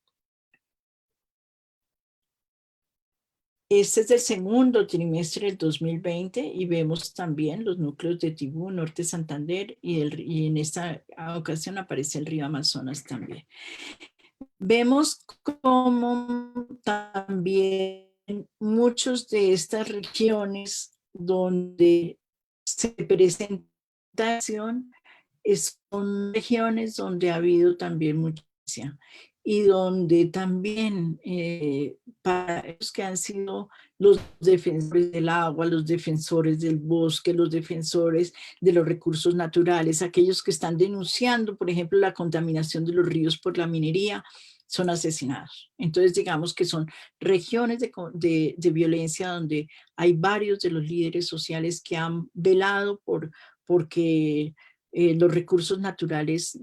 Este es el segundo trimestre del 2020 y vemos también los núcleos de Tibú, Norte Santander y en esta ocasión aparece el río Amazonas también. Vemos cómo también muchos de estas regiones donde se presenta acción son regiones donde ha habido también mucha violencia y donde también para los que han sido los defensores del agua, los defensores del bosque, los defensores de los recursos naturales, aquellos que están denunciando, por ejemplo, la contaminación de los ríos por la minería, son asesinados. Entonces, digamos que son regiones de violencia donde hay varios de los líderes sociales que han velado porque los recursos naturales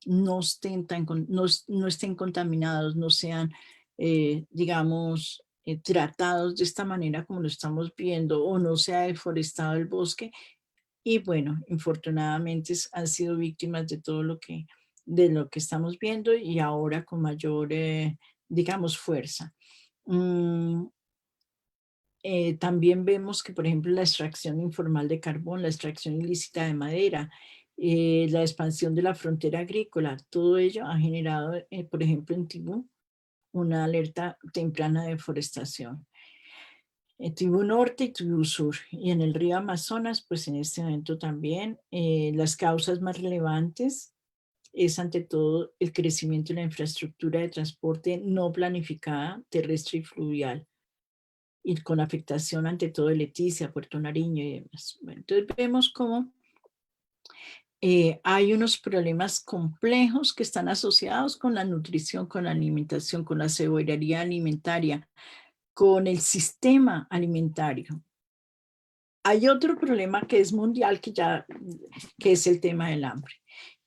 no estén contaminados, no sean, digamos, tratados de esta manera como lo estamos viendo, o no se ha deforestado el bosque. Y bueno, infortunadamente han sido víctimas de todo de lo que estamos viendo y ahora con mayor, digamos, fuerza. También vemos que, por ejemplo, la extracción informal de carbón, la extracción ilícita de madera, la expansión de la frontera agrícola, todo ello ha generado, por ejemplo, en Tibú, una alerta temprana de deforestación. En Tibú Norte y Tibú Sur. Y en el río Amazonas, pues en este momento también, las causas más relevantes es ante todo el crecimiento de la infraestructura de transporte no planificada, terrestre y fluvial, y con afectación ante todo de Leticia, Puerto Nariño y demás. Bueno, entonces vemos cómo hay unos problemas complejos que están asociados con la nutrición, con la alimentación, con la seguridad alimentaria, con el sistema alimentario. Hay otro problema que es mundial que es el tema del hambre.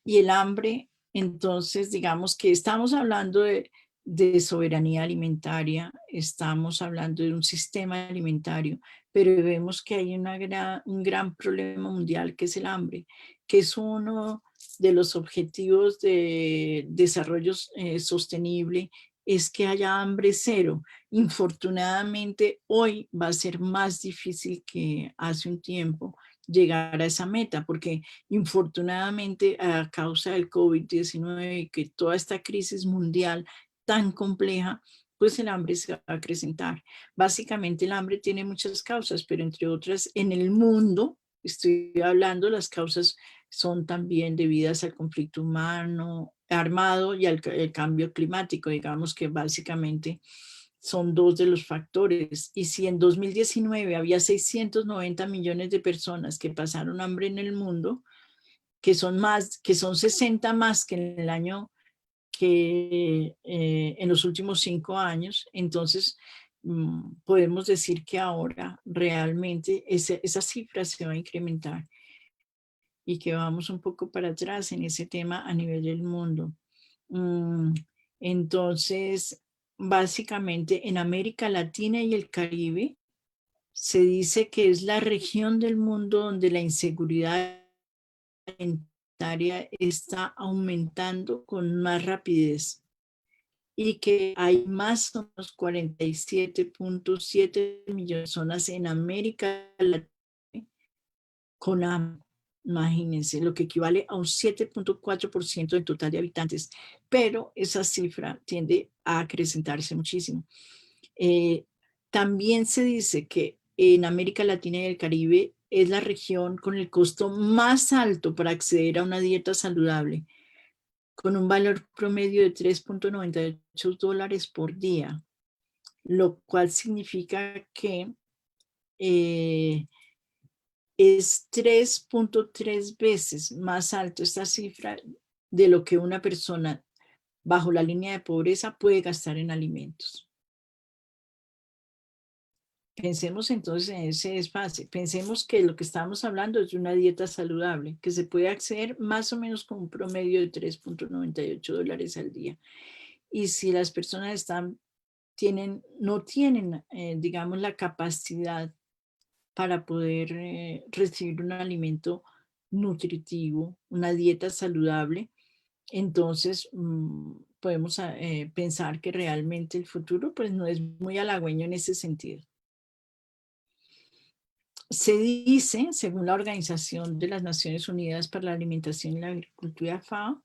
Y el hambre, entonces, digamos que estamos hablando de soberanía alimentaria, estamos hablando de un sistema alimentario, pero vemos que hay un gran problema mundial que es el hambre, que es uno de los objetivos de desarrollo sostenible, es que haya hambre cero. Infortunadamente, hoy va a ser más difícil que hace un tiempo llegar a esa meta, porque infortunadamente a causa del COVID-19 y que toda esta crisis mundial tan compleja, pues el hambre se va a acrecentar. Básicamente el hambre tiene muchas causas, pero entre otras en el mundo, estoy hablando, las causas son también debidas al conflicto humano armado y al cambio climático, digamos que básicamente son dos de los factores. Y si en 2019 había 690 millones de personas que pasaron hambre en el mundo, que son 60 más que en el año en los últimos 5 años, entonces podemos decir que ahora realmente esa cifra se va a incrementar y que vamos un poco para atrás en ese tema a nivel del mundo. Entonces, básicamente en América Latina y el Caribe se dice que es la región del mundo donde la inseguridad alimentaria está aumentando con más rapidez y que hay más o menos 47.7 millones de personas en América Latina con hambre. Imagínense, lo que equivale a un 7.4% del total de habitantes, pero esa cifra tiende a acrecentarse muchísimo. También se dice que en América Latina y el Caribe es la región con el costo más alto para acceder a una dieta saludable, con un valor promedio de $3.98 por día, lo cual significa que es 3.3 veces más alto esta cifra de lo que una persona bajo la línea de pobreza puede gastar en alimentos. Pensemos entonces en ese desfase. Pensemos que lo que estamos hablando es de una dieta saludable, que se puede acceder más o menos con un promedio de $3.98 al día. Y si las personas no tienen, digamos, la capacidad para poder recibir un alimento nutritivo, una dieta saludable, entonces podemos pensar que realmente el futuro pues no es muy halagüeño en ese sentido. Se dice, según la Organización de las Naciones Unidas para la Alimentación y la Agricultura, FAO,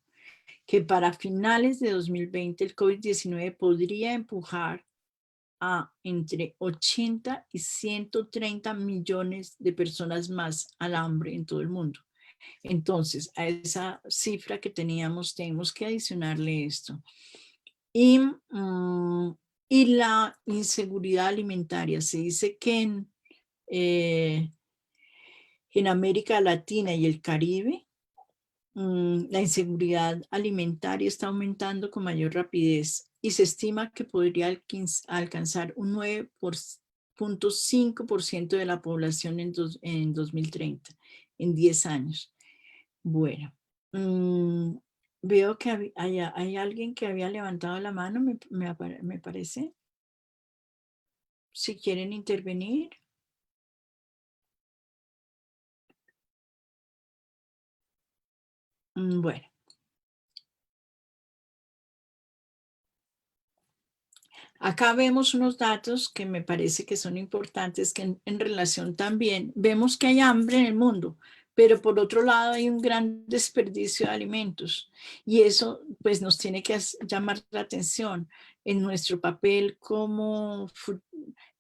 que para finales de 2020 el COVID-19 podría empujar a entre 80 y 130 millones de personas más al hambre en todo el mundo. Entonces, a esa cifra que teníamos, tenemos que adicionarle esto. Y la inseguridad alimentaria. Se dice que en América Latina y el Caribe, la inseguridad alimentaria está aumentando con mayor rapidez y se estima que podría alcanzar un 9.5% de la población en 2030, en 10 años. Bueno, veo que hay alguien que había levantado la mano, me parece. Si quieren intervenir. Bueno. Acá vemos unos datos que me parece que son importantes, que en relación también, vemos que hay hambre en el mundo, pero por otro lado hay un gran desperdicio de alimentos y eso pues nos tiene que llamar la atención en nuestro papel como,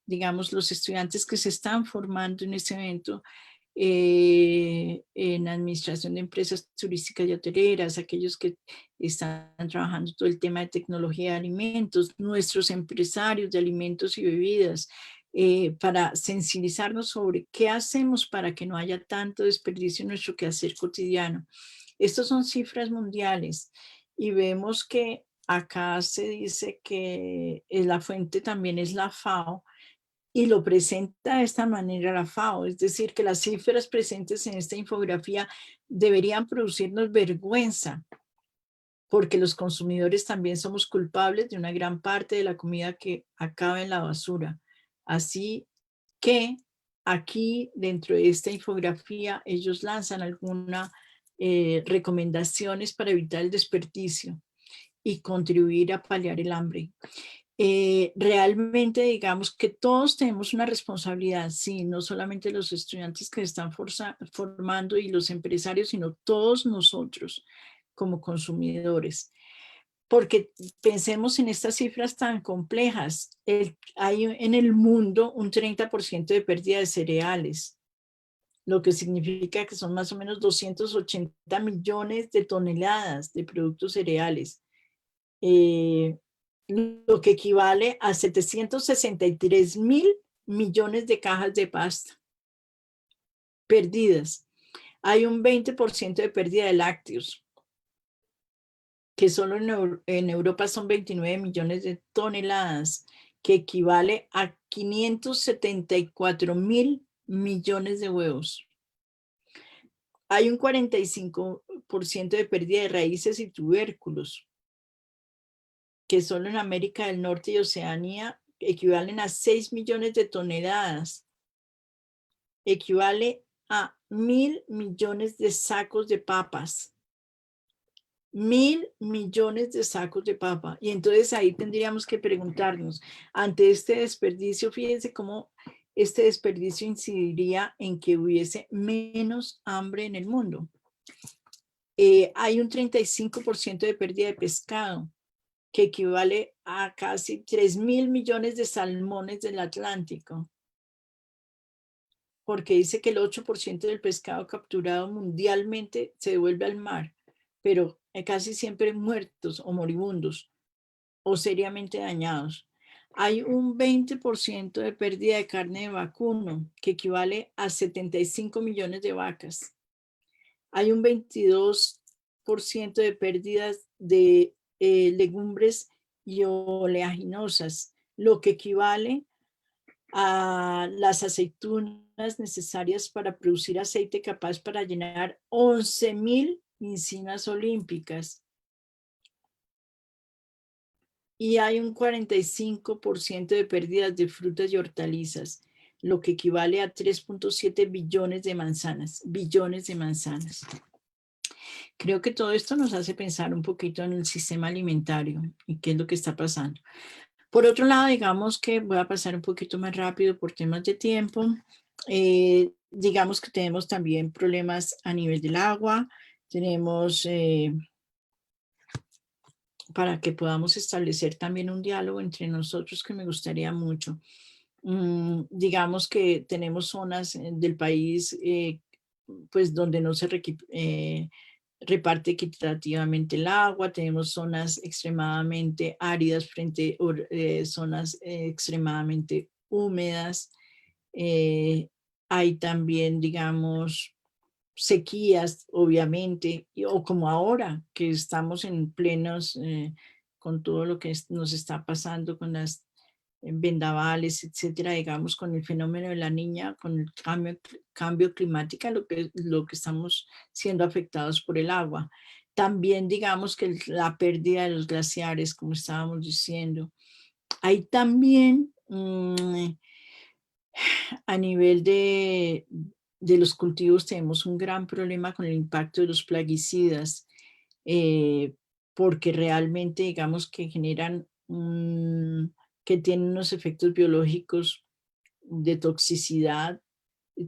digamos, los estudiantes que se están formando en este evento, en administración de empresas turísticas y hoteleras, aquellos que están trabajando todo el tema de tecnología de alimentos, nuestros empresarios de alimentos y bebidas, para sensibilizarnos sobre qué hacemos para que no haya tanto desperdicio en nuestro quehacer cotidiano. Estas son cifras mundiales y vemos que acá se dice que la fuente también es la FAO, y lo presenta de esta manera la FAO, es decir, que las cifras presentes en esta infografía deberían producirnos vergüenza, porque los consumidores también somos culpables de una gran parte de la comida que acaba en la basura. Así que aquí, dentro de esta infografía, ellos lanzan algunas recomendaciones para evitar el desperdicio y contribuir a paliar el hambre. Realmente digamos que todos tenemos una responsabilidad, sí, no solamente los estudiantes que se están formando y los empresarios, sino todos nosotros como consumidores. Porque pensemos en estas cifras tan complejas. Hay en el mundo un 30% de pérdida de cereales, lo que significa que son más o menos 280 millones de toneladas de productos cereales. Lo que equivale a 763.000 millones de cajas de pasta perdidas. Hay un 20% de pérdida de lácteos, que solo en Europa son 29 millones de toneladas, que equivale a 574.000 millones de huevos. Hay un 45% de pérdida de raíces y tubérculos, que solo en América del Norte y Oceanía equivalen a 6 millones de toneladas. Equivale a 1.000 millones de sacos de papas. 1.000 millones de sacos de papa. Y entonces ahí tendríamos que preguntarnos, ante este desperdicio, fíjense cómo este desperdicio incidiría en que hubiese menos hambre en el mundo. Hay un 35% de pérdida de pescado, que equivale a casi 3.000 millones de salmones del Atlántico, porque dice que el 8% del pescado capturado mundialmente se devuelve al mar, pero casi siempre muertos o moribundos o seriamente dañados. Hay un 20% de pérdida de carne de vacuno, que equivale a 75 millones de vacas. Hay un 22% de pérdidas de legumbres y oleaginosas, lo que equivale a las aceitunas necesarias para producir aceite capaz para llenar 11.000 piscinas olímpicas. Y hay un 45% de pérdidas de frutas y hortalizas, lo que equivale a 3.7 billones de manzanas, Creo que todo esto nos hace pensar un poquito en el sistema alimentario y qué es lo que está pasando. Por otro lado, digamos que voy a pasar un poquito más rápido por temas de tiempo. Digamos que tenemos también problemas a nivel del agua. Tenemos, para que podamos establecer también un diálogo entre nosotros, que me gustaría mucho. Digamos que tenemos zonas del país pues donde no se reparte equitativamente el agua, tenemos zonas extremadamente áridas frente a zonas extremadamente húmedas. Hay también, digamos, sequías, obviamente, o como ahora que estamos en plenos, con todo lo que nos está pasando con las vendavales, etcétera, digamos, con el fenómeno de la niña, con el cambio climático, lo que estamos siendo afectados por el agua. También digamos que la pérdida de los glaciares, como estábamos diciendo. Hay también a nivel de los cultivos tenemos un gran problema con el impacto de los plaguicidas, porque realmente digamos que generan que tienen unos efectos biológicos de toxicidad,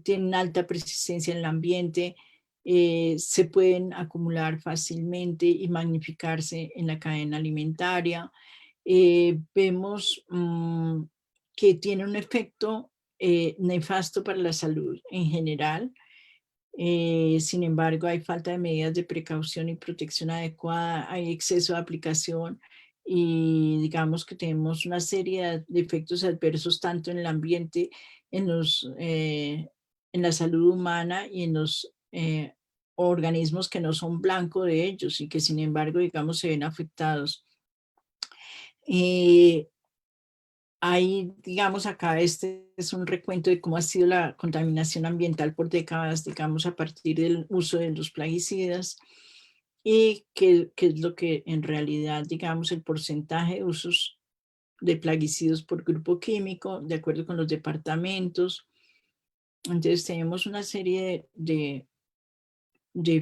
tienen alta persistencia en el ambiente, se pueden acumular fácilmente y magnificarse en la cadena alimentaria. Vemos que tiene un efecto nefasto para la salud en general. Sin embargo, hay falta de medidas de precaución y protección adecuada, hay exceso de aplicación y digamos que tenemos una serie de efectos adversos tanto en el ambiente, en la salud humana y en los organismos que no son blanco de ellos y que sin embargo, digamos, se ven afectados. Hay, digamos, acá este es un recuento de cómo ha sido la contaminación ambiental por décadas, digamos, a partir del uso de los plaguicidas y qué es lo que en realidad, digamos, el porcentaje de usos de plaguicidas por grupo químico, de acuerdo con los departamentos. Entonces tenemos una serie de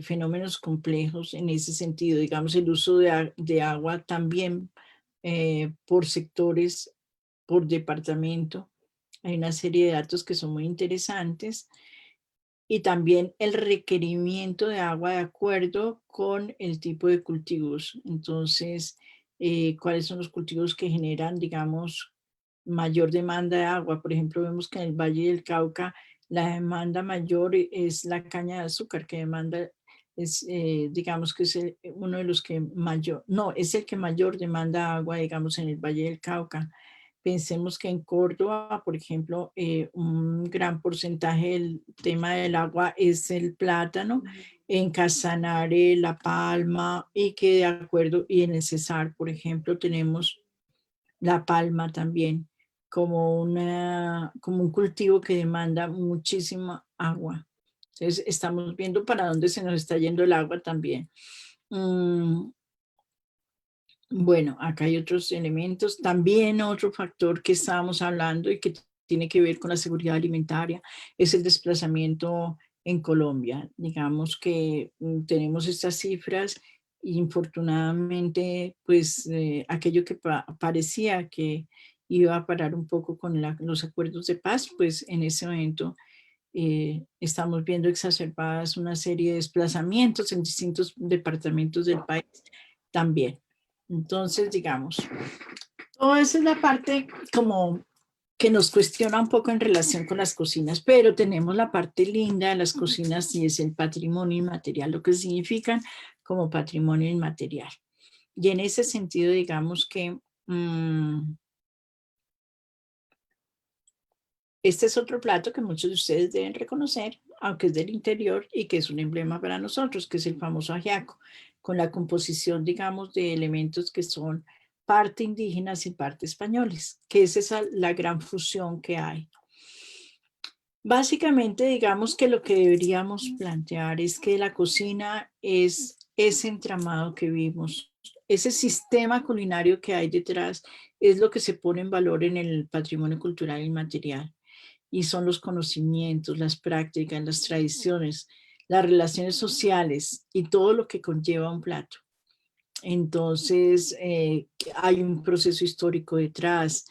fenómenos complejos en ese sentido, digamos, el uso de agua también por sectores, por departamento. Hay una serie de datos que son muy interesantes y también el requerimiento de agua de acuerdo con el tipo de cultivos. Entonces, ¿cuáles son los cultivos que generan, digamos, mayor demanda de agua? Por ejemplo, vemos que en el Valle del Cauca la demanda mayor es la caña de azúcar, que demanda digamos que es uno de los que es el que mayor demanda agua, digamos, en el Valle del Cauca. Pensemos que en Córdoba, por ejemplo, un gran porcentaje del tema del agua es el plátano, en Casanare, la palma, y que de acuerdo, y en el Cesar, por ejemplo, tenemos la palma también como un cultivo que demanda muchísima agua. Entonces, estamos viendo para dónde se nos está yendo el agua también. Bueno, acá hay otros elementos. También otro factor que estábamos hablando y que tiene que ver con la seguridad alimentaria es el desplazamiento en Colombia. Digamos que tenemos estas cifras y infortunadamente, pues aquello que parecía que iba a parar un poco con los acuerdos de paz, pues en ese momento estamos viendo exacerbadas una serie de desplazamientos en distintos departamentos del país también. Entonces, digamos, toda esa es la parte como que nos cuestiona un poco en relación con las cocinas, pero tenemos la parte linda de las cocinas y es el patrimonio inmaterial, lo que significan como patrimonio inmaterial. Y en ese sentido, digamos que este es otro plato que muchos de ustedes deben reconocer, aunque es del interior y que es un emblema para nosotros, que es el famoso ajiaco, con la composición, digamos, de elementos que son parte indígenas y parte españoles, que es esa la gran fusión que hay. Básicamente, digamos que lo que deberíamos plantear es que la cocina es ese entramado que vimos, ese sistema culinario que hay detrás, es lo que se pone en valor en el patrimonio cultural inmaterial. Y son los conocimientos, las prácticas, las tradiciones, las relaciones sociales y todo lo que conlleva un plato. Entonces, hay un proceso histórico detrás.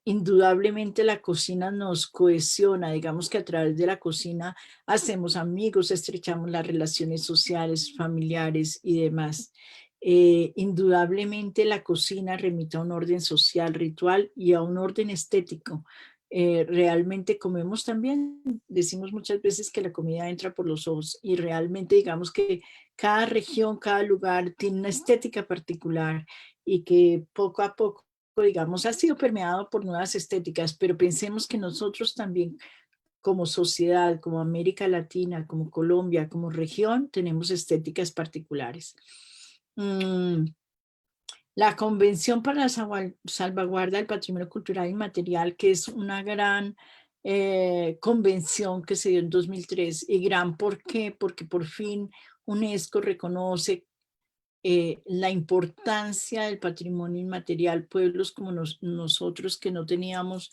Indudablemente la cocina nos cohesiona, digamos que a través de la cocina hacemos amigos, estrechamos las relaciones sociales, familiares y demás. Indudablemente la cocina remite a un orden social, ritual y a un orden estético. Realmente comemos también, decimos muchas veces que la comida entra por los ojos y realmente digamos que cada región, cada lugar tiene una estética particular y que poco a poco, digamos, ha sido permeado por nuevas estéticas, pero pensemos que nosotros también como sociedad, como América Latina, como Colombia, como región, tenemos estéticas particulares. La Convención para la Salvaguarda del Patrimonio Cultural Inmaterial, que es una gran convención que se dio en 2003, y gran ¿por qué? Porque por fin UNESCO reconoce la importancia del patrimonio inmaterial, pueblos como nosotros que no teníamos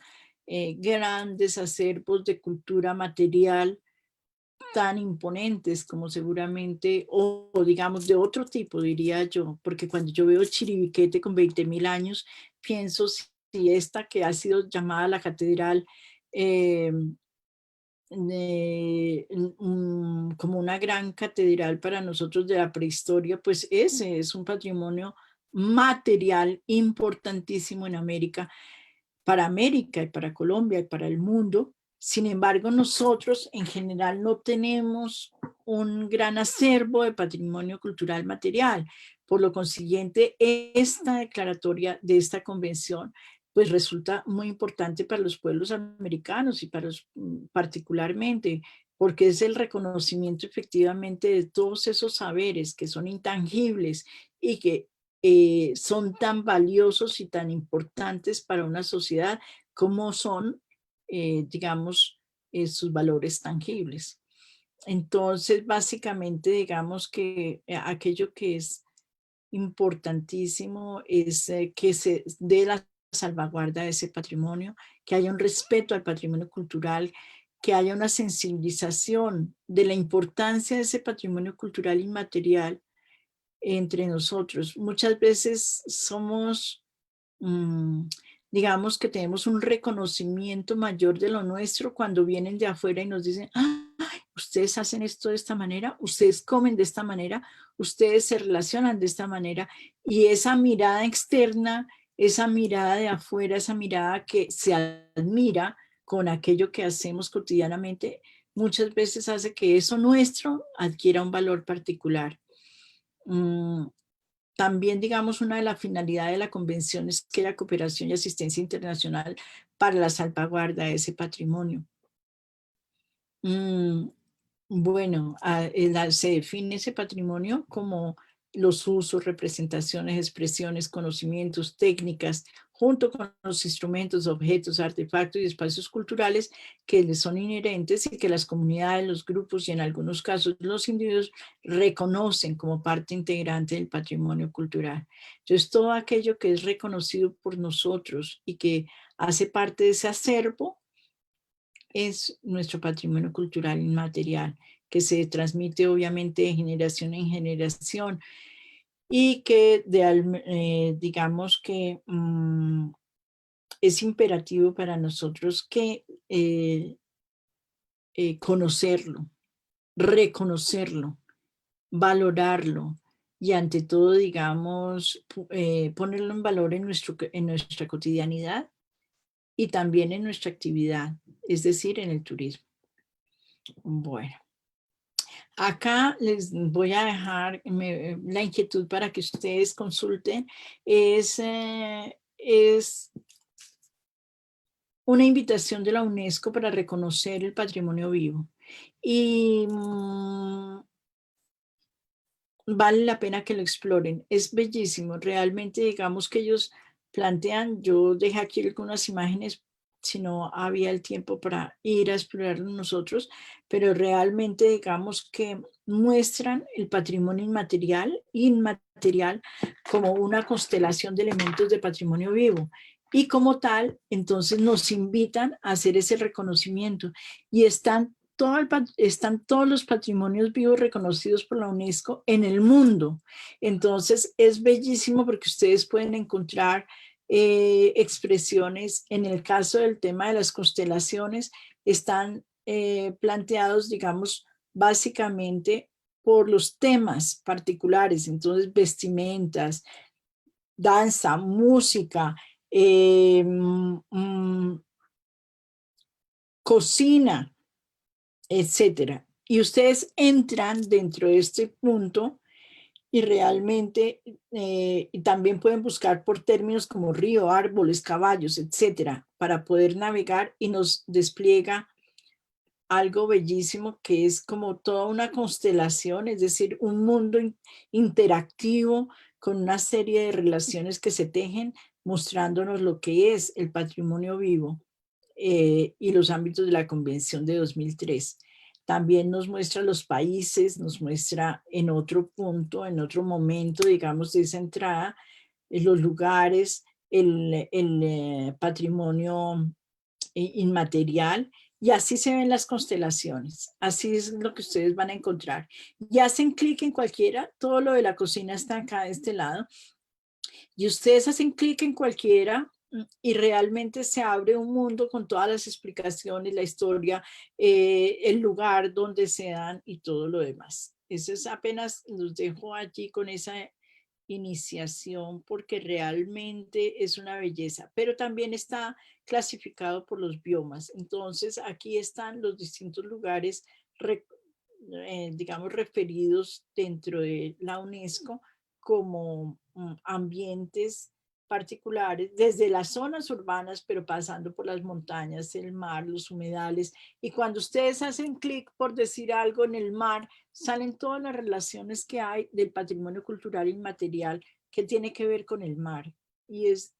grandes acervos de cultura material tan imponentes como seguramente, o digamos de otro tipo, diría yo, porque cuando yo veo Chiribiquete con 20.000 años, pienso si esta que ha sido llamada la catedral como una gran catedral para nosotros de la prehistoria, pues ese es un patrimonio material importantísimo en América, y para Colombia y para el mundo. Sin embargo, nosotros en general no tenemos un gran acervo de patrimonio cultural material. Por lo consiguiente, esta declaratoria de esta convención pues resulta muy importante para los pueblos americanos y para los particularmente, porque es el reconocimiento efectivamente de todos esos saberes que son intangibles y que son tan valiosos y tan importantes para una sociedad como son, digamos, sus valores tangibles. Entonces, básicamente, digamos que aquello que es importantísimo es que se dé la salvaguarda de ese patrimonio, que haya un respeto al patrimonio cultural, que haya una sensibilización de la importancia de ese patrimonio cultural inmaterial entre nosotros. Muchas veces somos, digamos que tenemos un reconocimiento mayor de lo nuestro cuando vienen de afuera y nos dicen, ustedes hacen esto de esta manera, ustedes comen de esta manera, ustedes se relacionan de esta manera, y esa mirada externa, esa mirada de afuera, esa mirada que se admira con aquello que hacemos cotidianamente, muchas veces hace que eso nuestro adquiera un valor particular. También, digamos, una de las finalidades de la convención es que la cooperación y asistencia internacional para la salvaguarda de ese patrimonio. Bueno, se define ese patrimonio como los usos, representaciones, expresiones, conocimientos, técnicas, junto con los instrumentos, objetos, artefactos y espacios culturales que les son inherentes y que las comunidades, los grupos y en algunos casos los individuos reconocen como parte integrante del patrimonio cultural. Entonces, todo aquello que es reconocido por nosotros y que hace parte de ese acervo es nuestro patrimonio cultural inmaterial, que se transmite obviamente de generación en generación. y que digamos que es imperativo para nosotros que conocerlo, reconocerlo, valorarlo y ante todo, digamos, ponerlo en valor en nuestra cotidianidad y también en nuestra actividad, es decir, en el turismo. Bueno, acá les voy a dejar la inquietud para que ustedes consulten. Es una invitación de la UNESCO para reconocer el patrimonio vivo. Y vale la pena que lo exploren. Es bellísimo. Realmente, digamos que ellos plantean, yo dejé aquí algunas imágenes, si no había el tiempo para ir a explorarlo nosotros, pero realmente digamos que muestran el patrimonio inmaterial como una constelación de elementos de patrimonio vivo. Y como tal, entonces nos invitan a hacer ese reconocimiento y están todos los patrimonios vivos reconocidos por la UNESCO en el mundo. Entonces es bellísimo porque ustedes pueden encontrar expresiones. En el caso del tema de las constelaciones, están planteados, digamos, básicamente por los temas particulares. Entonces, vestimentas, danza, música, cocina, etcétera. Y ustedes entran dentro de este punto y realmente y también pueden buscar por términos como río, árboles, caballos, etcétera, para poder navegar y nos despliega algo bellísimo que es como toda una constelación, es decir, un mundo interactivo con una serie de relaciones que se tejen, mostrándonos lo que es el patrimonio vivo y los ámbitos de la Convención de 2003. También nos muestra los países, nos muestra en otro punto, en otro momento, digamos, de esa entrada, los lugares, el patrimonio inmaterial, y así se ven las constelaciones. Así es lo que ustedes van a encontrar. Y hacen clic en cualquiera, todo lo de la cocina está acá de este lado, y ustedes hacen clic en cualquiera y realmente se abre un mundo con todas las explicaciones, la historia, el lugar donde se dan y todo lo demás. Eso es apenas, los dejo allí con esa iniciación porque realmente es una belleza, pero también está clasificado por los biomas. Entonces aquí están los distintos lugares, digamos, referidos dentro de la UNESCO como ambientes particulares, desde las zonas urbanas, pero pasando por las montañas, el mar, los humedales. Y cuando ustedes hacen clic por decir algo en el mar, salen todas las relaciones que hay del patrimonio cultural inmaterial que tiene que ver con el mar. Y es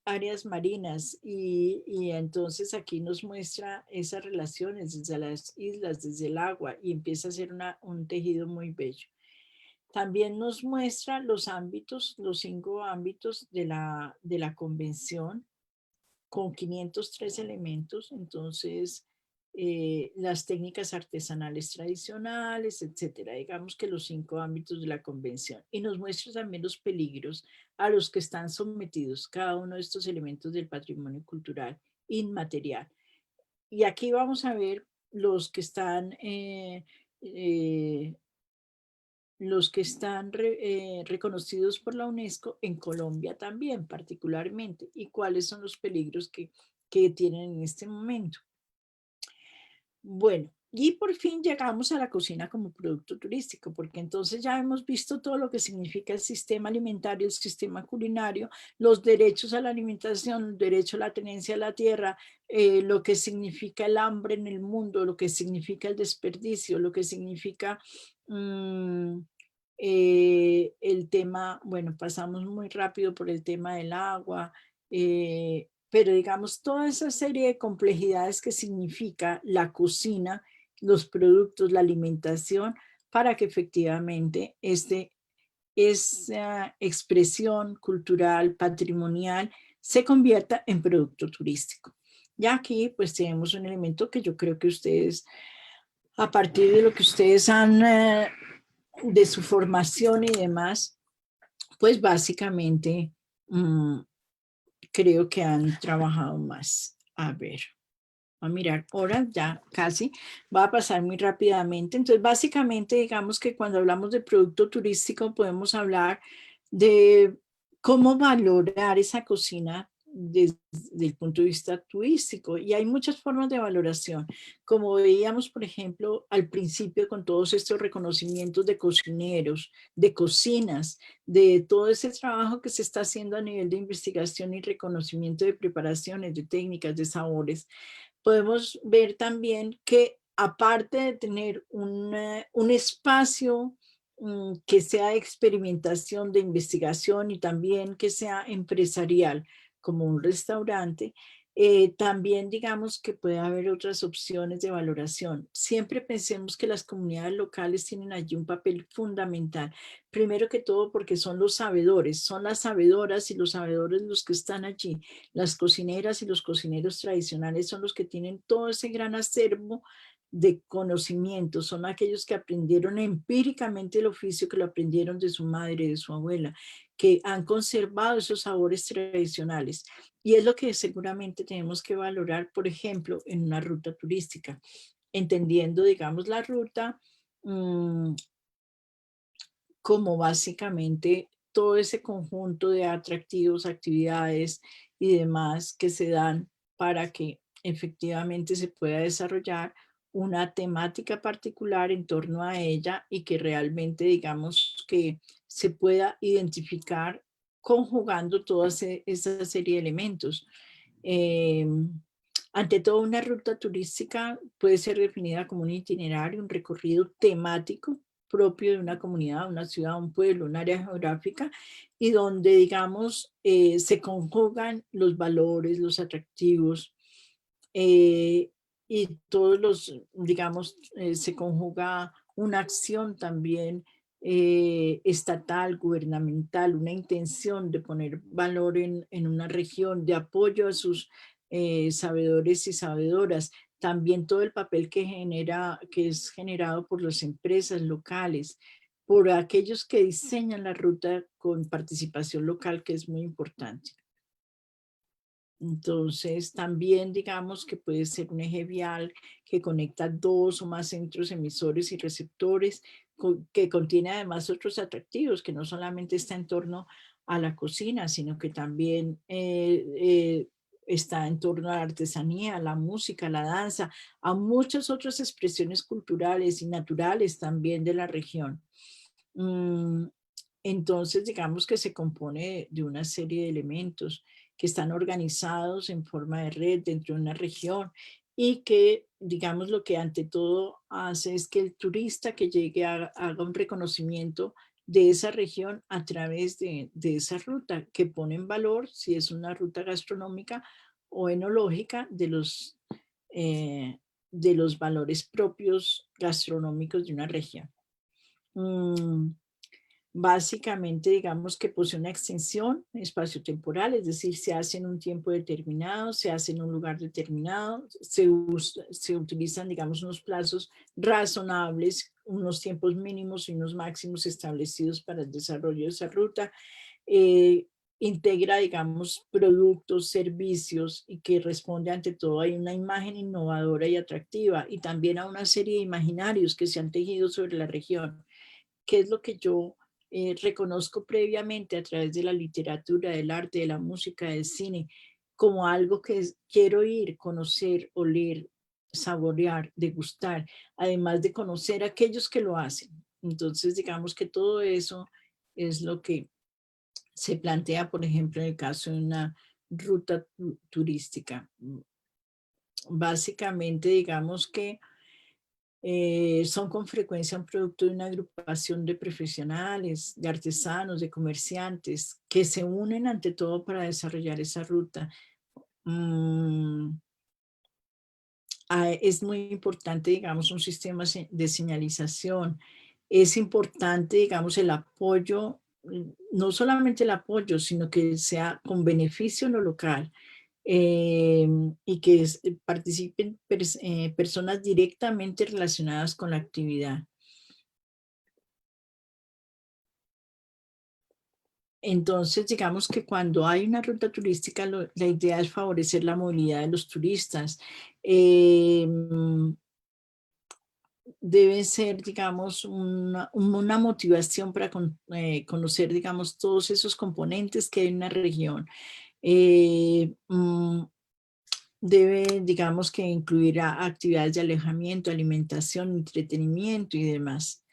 áreas marinas y entonces aquí nos muestra esas relaciones desde las islas, desde el agua y empieza a ser un tejido muy bello. También nos muestra los ámbitos, los 5 ámbitos de la convención con 503 elementos, entonces las técnicas artesanales tradicionales, etcétera. Digamos que los 5 ámbitos de la convención. Y nos muestra también los peligros a los que están sometidos cada uno de estos elementos del patrimonio cultural inmaterial. Y aquí vamos a ver los que están reconocidos por la UNESCO en Colombia también, particularmente, y cuáles son los peligros que tienen en este momento. Bueno, y por fin llegamos a la cocina como producto turístico, porque entonces ya hemos visto todo lo que significa el sistema alimentario, el sistema culinario, los derechos a la alimentación, el derecho a la tenencia de la tierra, lo que significa el hambre en el mundo, lo que significa el desperdicio, lo que significa el tema, bueno, pasamos muy rápido por el tema del agua, pero digamos toda esa serie de complejidades que significa la cocina, los productos, la alimentación, para que efectivamente esa expresión cultural, patrimonial, se convierta en producto turístico. Ya aquí pues tenemos un elemento que yo creo que ustedes, a partir de lo que ustedes han de su formación y demás, pues básicamente creo que han trabajado más. A ver, a mirar, ahora ya casi va a pasar muy rápidamente. Entonces, básicamente, digamos que cuando hablamos de producto turístico podemos hablar de cómo valorar esa cocina desde el punto de vista turístico. Y hay muchas formas de valoración. Como veíamos, por ejemplo, al principio con todos estos reconocimientos de cocineros, de cocinas, de todo ese trabajo que se está haciendo a nivel de investigación y reconocimiento de preparaciones, de técnicas, de sabores, podemos ver también que aparte de tener un espacio que sea de experimentación, de investigación y también que sea empresarial, como un restaurante, también digamos que puede haber otras opciones de valoración. Siempre pensemos que las comunidades locales tienen allí un papel fundamental. Primero que todo porque son los sabedores, son las sabedoras y los sabedores los que están allí. Las cocineras y los cocineros tradicionales son los que tienen todo ese gran acervo de conocimiento, son aquellos que aprendieron empíricamente el oficio, que lo aprendieron de su madre, de su abuela, que han conservado esos sabores tradicionales. Y es lo que seguramente tenemos que valorar, por ejemplo, en una ruta turística, entendiendo, digamos, la ruta como básicamente todo ese conjunto de atractivos, actividades y demás que se dan para que efectivamente se pueda desarrollar una temática particular en torno a ella y que realmente digamos que se pueda identificar conjugando toda esa serie de elementos. Eh, Ante todo, una ruta turística puede ser definida como un itinerario, un recorrido temático propio de una comunidad, una ciudad, un pueblo, un área geográfica, y donde, digamos, se conjugan los valores, los atractivos, eh, y todos los, digamos, se conjuga una acción también estatal, gubernamental, una intención de poner valor en una región, de apoyo a sus sabedores y sabedoras. También todo el papel que genera, que es generado por las empresas locales, por aquellos que diseñan la ruta con participación local, que es muy importante. Entonces, también digamos que puede ser un eje vial que conecta dos o más centros emisores y receptores, que contiene además otros atractivos, que no solamente está en torno a la cocina, sino que también está en torno a la artesanía, a la música, a la danza, a muchas otras expresiones culturales y naturales también de la región. Entonces, digamos que se compone de una serie de elementos que están organizados en forma de red dentro de una región y que, digamos, lo que ante todo hace es que el turista que llegue haga un reconocimiento de esa región a través de esa ruta, que pone en valor si es una ruta gastronómica o enológica de los valores propios gastronómicos de una región. Básicamente, digamos que posee una extensión espacio-temporal, es decir, se hace en un tiempo determinado, se hace en un lugar determinado, se utilizan, digamos, unos plazos razonables, unos tiempos mínimos y unos máximos establecidos para el desarrollo de esa ruta. Integra, digamos, productos, servicios y que responde ante todo a una imagen innovadora y atractiva y también a una serie de imaginarios que se han tejido sobre la región, que es lo que yo reconozco previamente a través de la literatura, del arte, de la música, del cine, como algo que quiero ir, conocer, oler, saborear, degustar, además de conocer a aquellos que lo hacen. Entonces, digamos que todo eso es lo que se plantea, por ejemplo, en el caso de una ruta turística. Básicamente, digamos que son con frecuencia un producto de una agrupación de profesionales, de artesanos, de comerciantes, que se unen ante todo para desarrollar esa ruta. Es muy importante, digamos, un sistema de señalización. Es importante, digamos, el apoyo, no solamente el apoyo, sino que sea con beneficio en lo local. Y que participen personas directamente relacionadas con la actividad. entonces, digamos que cuando hay una ruta turística, la idea es favorecer la movilidad de los turistas. Debe ser, digamos, una motivación para conocer, digamos, todos esos componentes que hay en una región. Debe, digamos, que incluir actividades de alejamiento, alimentación, entretenimiento y demás.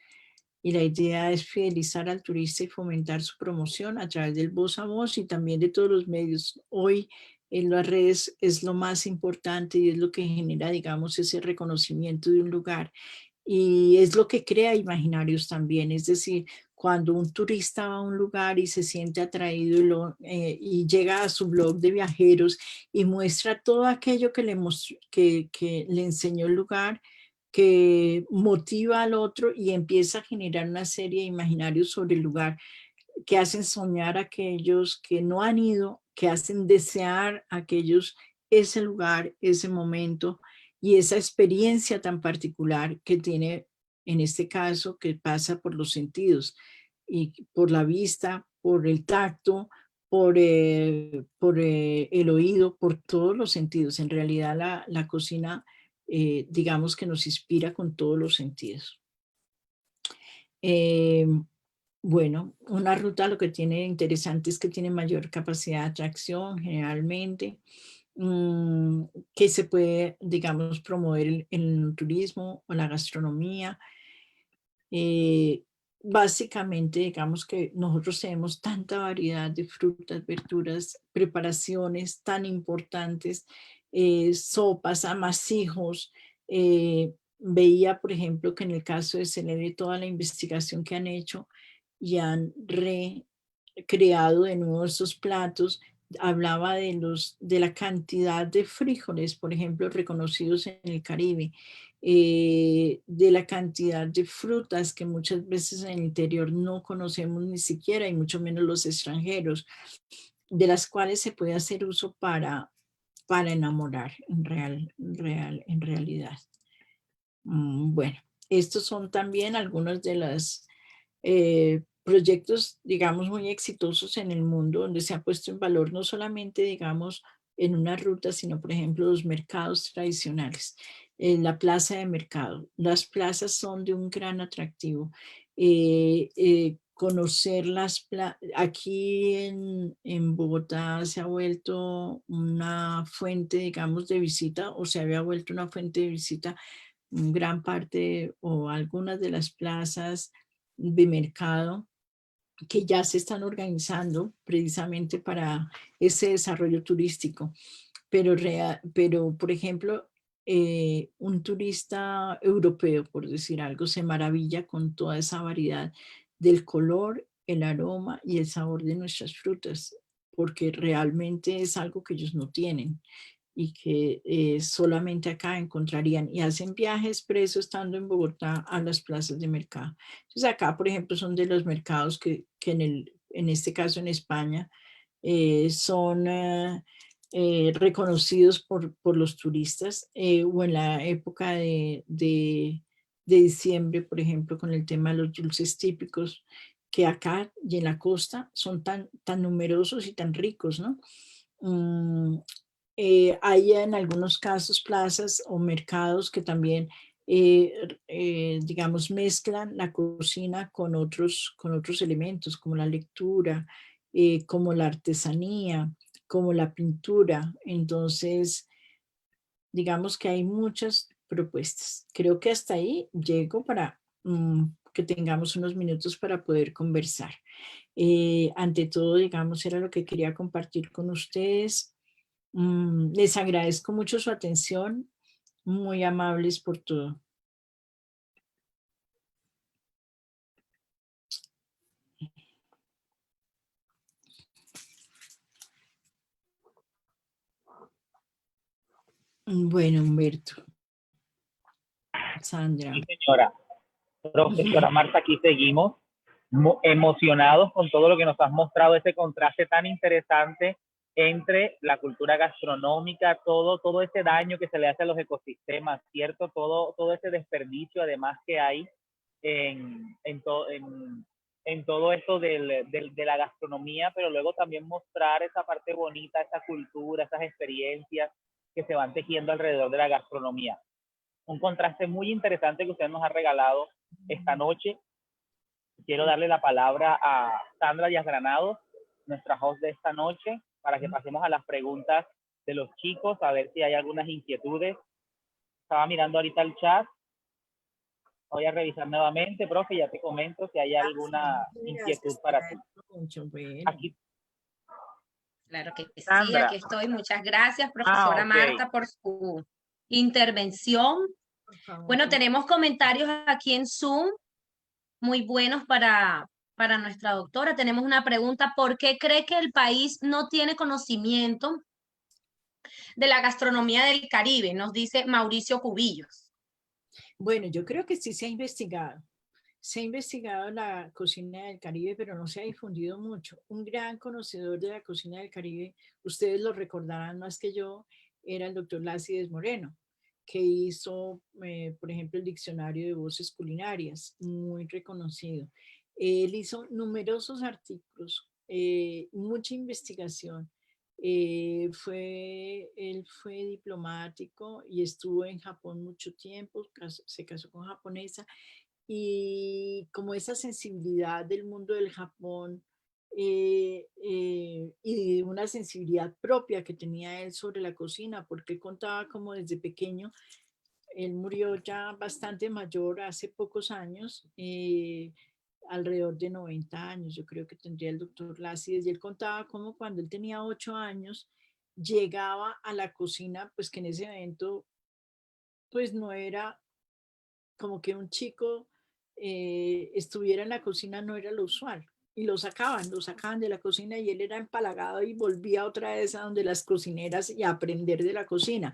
Y la idea es fidelizar al turista y fomentar su promoción a través del voz a voz y también de todos los medios. Hoy en las redes es lo más importante y es lo que genera, digamos, ese reconocimiento de un lugar. Y es lo que crea imaginarios también. Es decir, cuando un turista va a un lugar y se siente atraído y llega a su blog de viajeros y muestra todo aquello que que le enseñó el lugar, que motiva al otro y empieza a generar una serie de imaginarios sobre el lugar que hacen soñar a aquellos que no han ido, que hacen desear a aquellos ese lugar, ese momento y esa experiencia tan particular que tiene, en este caso, que pasa por los sentidos y por la vista, por el tacto, por el oído, por todos los sentidos. En realidad la cocina, digamos que nos inspira con todos los sentidos. Bueno, una ruta lo que tiene interesante es que tiene mayor capacidad de atracción generalmente, que se puede, digamos, promover el turismo o la gastronomía. Básicamente, digamos que nosotros tenemos tanta variedad de frutas, verduras, preparaciones tan importantes, sopas, amasijos. Veía, por ejemplo, que en el caso de Celere, toda la investigación que han hecho y han recreado de nuevo esos platos, hablaba de la cantidad de frijoles, por ejemplo, reconocidos en el Caribe, de la cantidad de frutas que muchas veces en el interior no conocemos ni siquiera, y mucho menos los extranjeros, de las cuales se puede hacer uso para enamorar en realidad. Bueno, estos son también algunos de los proyectos, digamos, muy exitosos en el mundo, donde se ha puesto en valor no solamente, digamos, en una ruta, sino, por ejemplo, los mercados tradicionales, la plaza de mercado. Las plazas son de un gran atractivo. Conocer aquí en Bogotá se ha vuelto una fuente, digamos, de visita, o se había vuelto una fuente de visita gran parte o algunas de las plazas de mercado que ya se están organizando precisamente para ese desarrollo turístico. Pero por ejemplo, un turista europeo, por decir algo, se maravilla con toda esa variedad del color, el aroma y el sabor de nuestras frutas, porque realmente es algo que ellos no tienen y que solamente acá encontrarían, y hacen viajes presos estando en Bogotá a las plazas de mercado. Entonces acá, por ejemplo, son de los mercados que en este caso en España, son reconocidos por los turistas, o en la época de diciembre, por ejemplo, con el tema de los dulces típicos, que acá y en la costa son tan numerosos y tan ricos, ¿no? Hay en algunos casos plazas o mercados que también, digamos, mezclan la cocina con otros elementos, como la lectura, como la artesanía, como la pintura. Entonces, digamos que hay muchas propuestas. Creo que hasta ahí llego para que tengamos unos minutos para poder conversar. Ante todo, digamos, era lo que quería compartir con ustedes. Les agradezco mucho su atención, muy amables por todo. Bueno, Humberto, Sandra. Sí, señora. Profesora Marta, aquí seguimos emocionados con todo lo que nos has mostrado, ese contraste tan interesante entre la cultura gastronómica, todo ese daño que se le hace a los ecosistemas, ¿cierto? Todo ese desperdicio además que hay en en todo esto de la gastronomía, pero luego también mostrar esa parte bonita, esa cultura, esas experiencias que se van tejiendo alrededor de la gastronomía. Un contraste muy interesante que usted nos ha regalado esta noche. Quiero darle la palabra a Sandra Díaz Granados, nuestra host de esta noche, para que pasemos a las preguntas de los chicos, a ver si hay algunas inquietudes. Estaba mirando ahorita el chat. Voy a revisar nuevamente, profe, ya te comento si hay alguna inquietud para ti. Aquí. Claro que sí, Sandra. aquí estoy. Muchas gracias, profesora Marta, por su intervención. Bueno, tenemos comentarios aquí en Zoom muy buenos para nuestra doctora. Tenemos una pregunta: ¿por qué cree que el país no tiene conocimiento de la gastronomía del Caribe? Nos dice Mauricio Cubillos. Bueno, yo creo que sí se ha investigado. Se ha investigado la cocina del Caribe, pero no se ha difundido mucho. Un gran conocedor de la cocina del Caribe, ustedes lo recordarán más que yo, era el doctor Lácides Moreno, que hizo, por ejemplo, el diccionario de voces culinarias, muy reconocido. Él hizo numerosos artículos, mucha investigación. Él fue diplomático y estuvo en Japón mucho tiempo, se casó con japonesa, y como esa sensibilidad del mundo del Japón y una sensibilidad propia que tenía él sobre la cocina, porque él contaba como desde pequeño. Él murió ya bastante mayor hace pocos años, alrededor de 90 años, yo creo que tendría el doctor Lácides, y él contaba cómo cuando él tenía 8 años llegaba a la cocina, pues que en ese evento pues no era como que un chico estuviera en la cocina, no era lo usual. Y lo sacaban de la cocina y él era empalagado y volvía otra vez a donde las cocineras y a aprender de la cocina.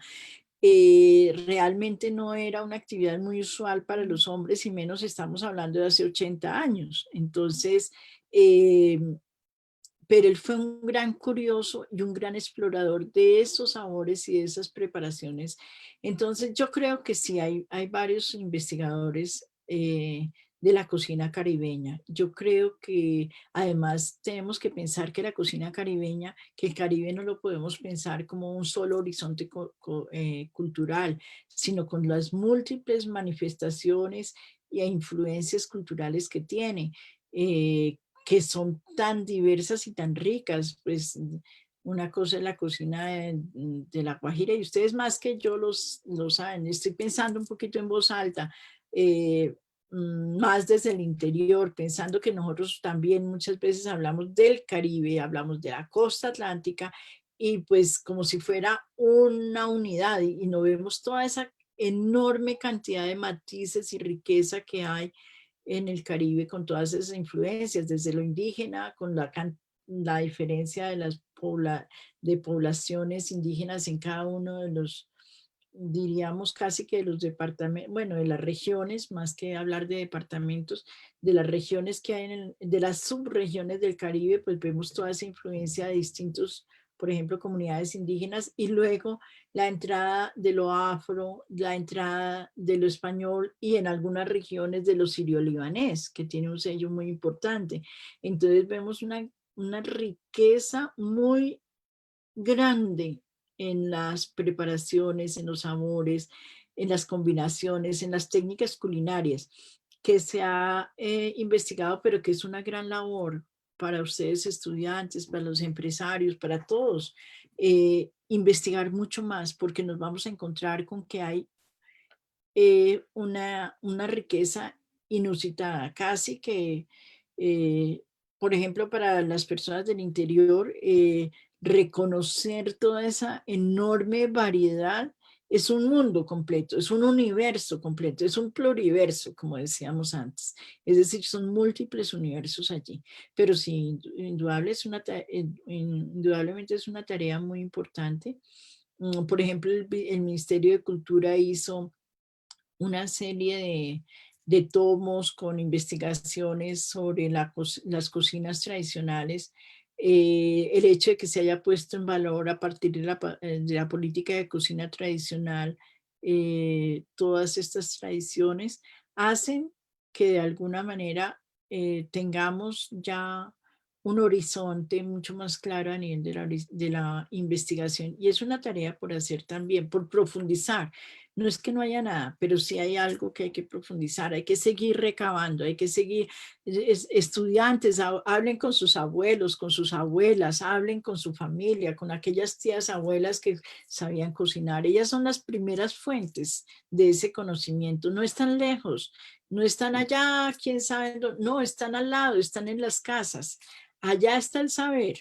Realmente no era una actividad muy usual para los hombres, y menos estamos hablando de hace 80 años. Entonces, pero él fue un gran curioso y un gran explorador de esos sabores y de esas preparaciones. Entonces yo creo que sí, hay varios investigadores de la cocina caribeña. Yo creo que además tenemos que pensar que la cocina caribeña, que el Caribe no lo podemos pensar como un solo horizonte cultural, sino con las múltiples manifestaciones e influencias culturales que tiene. Que son tan diversas y tan ricas. Pues una cosa es la cocina de La Guajira, y ustedes más que yo lo saben. Estoy pensando un poquito en voz alta, más desde el interior, pensando que nosotros también muchas veces hablamos del Caribe, hablamos de la costa atlántica, y pues como si fuera una unidad, y no vemos toda esa enorme cantidad de matices y riqueza que hay en el Caribe, con todas esas influencias, desde lo indígena, con la diferencia de las poblaciones indígenas en cada uno de los, diríamos casi que de los departamentos, bueno, de las regiones, más que hablar de departamentos, de las regiones que hay, de las subregiones del Caribe, pues vemos toda esa influencia de distintos, por ejemplo, comunidades indígenas, y luego la entrada de lo afro, la entrada de lo español, y en algunas regiones de lo sirio-libanés, que tiene un sello muy importante. Entonces vemos una riqueza muy grande en las preparaciones, en los sabores, en las combinaciones, en las técnicas culinarias, que se ha investigado, pero que es una gran labor para ustedes estudiantes, para los empresarios, para todos, investigar mucho más, porque nos vamos a encontrar con que hay una riqueza inusitada, casi que, por ejemplo, para las personas del interior, reconocer toda esa enorme variedad es un mundo completo, es un universo completo, es un pluriverso, como decíamos antes. Es decir, son múltiples universos allí. Pero sí, indudablemente es una tarea muy importante. Por ejemplo, el Ministerio de Cultura hizo una serie de tomos con investigaciones sobre las cocinas tradicionales. El hecho de que se haya puesto en valor a partir de la política de cocina tradicional, todas estas tradiciones hacen que de alguna manera tengamos ya un horizonte mucho más claro a nivel de la investigación. Y es una tarea por hacer también, por profundizar. No es que no haya nada, pero sí hay algo que hay que profundizar, hay que seguir recabando, hay que seguir, estudiantes, hablen con sus abuelos, con sus abuelas, hablen con su familia, con aquellas tías abuelas que sabían cocinar. Ellas son las primeras fuentes de ese conocimiento, no están lejos, no están allá, quién sabe, no, están al lado, están en las casas. Allá está el saber.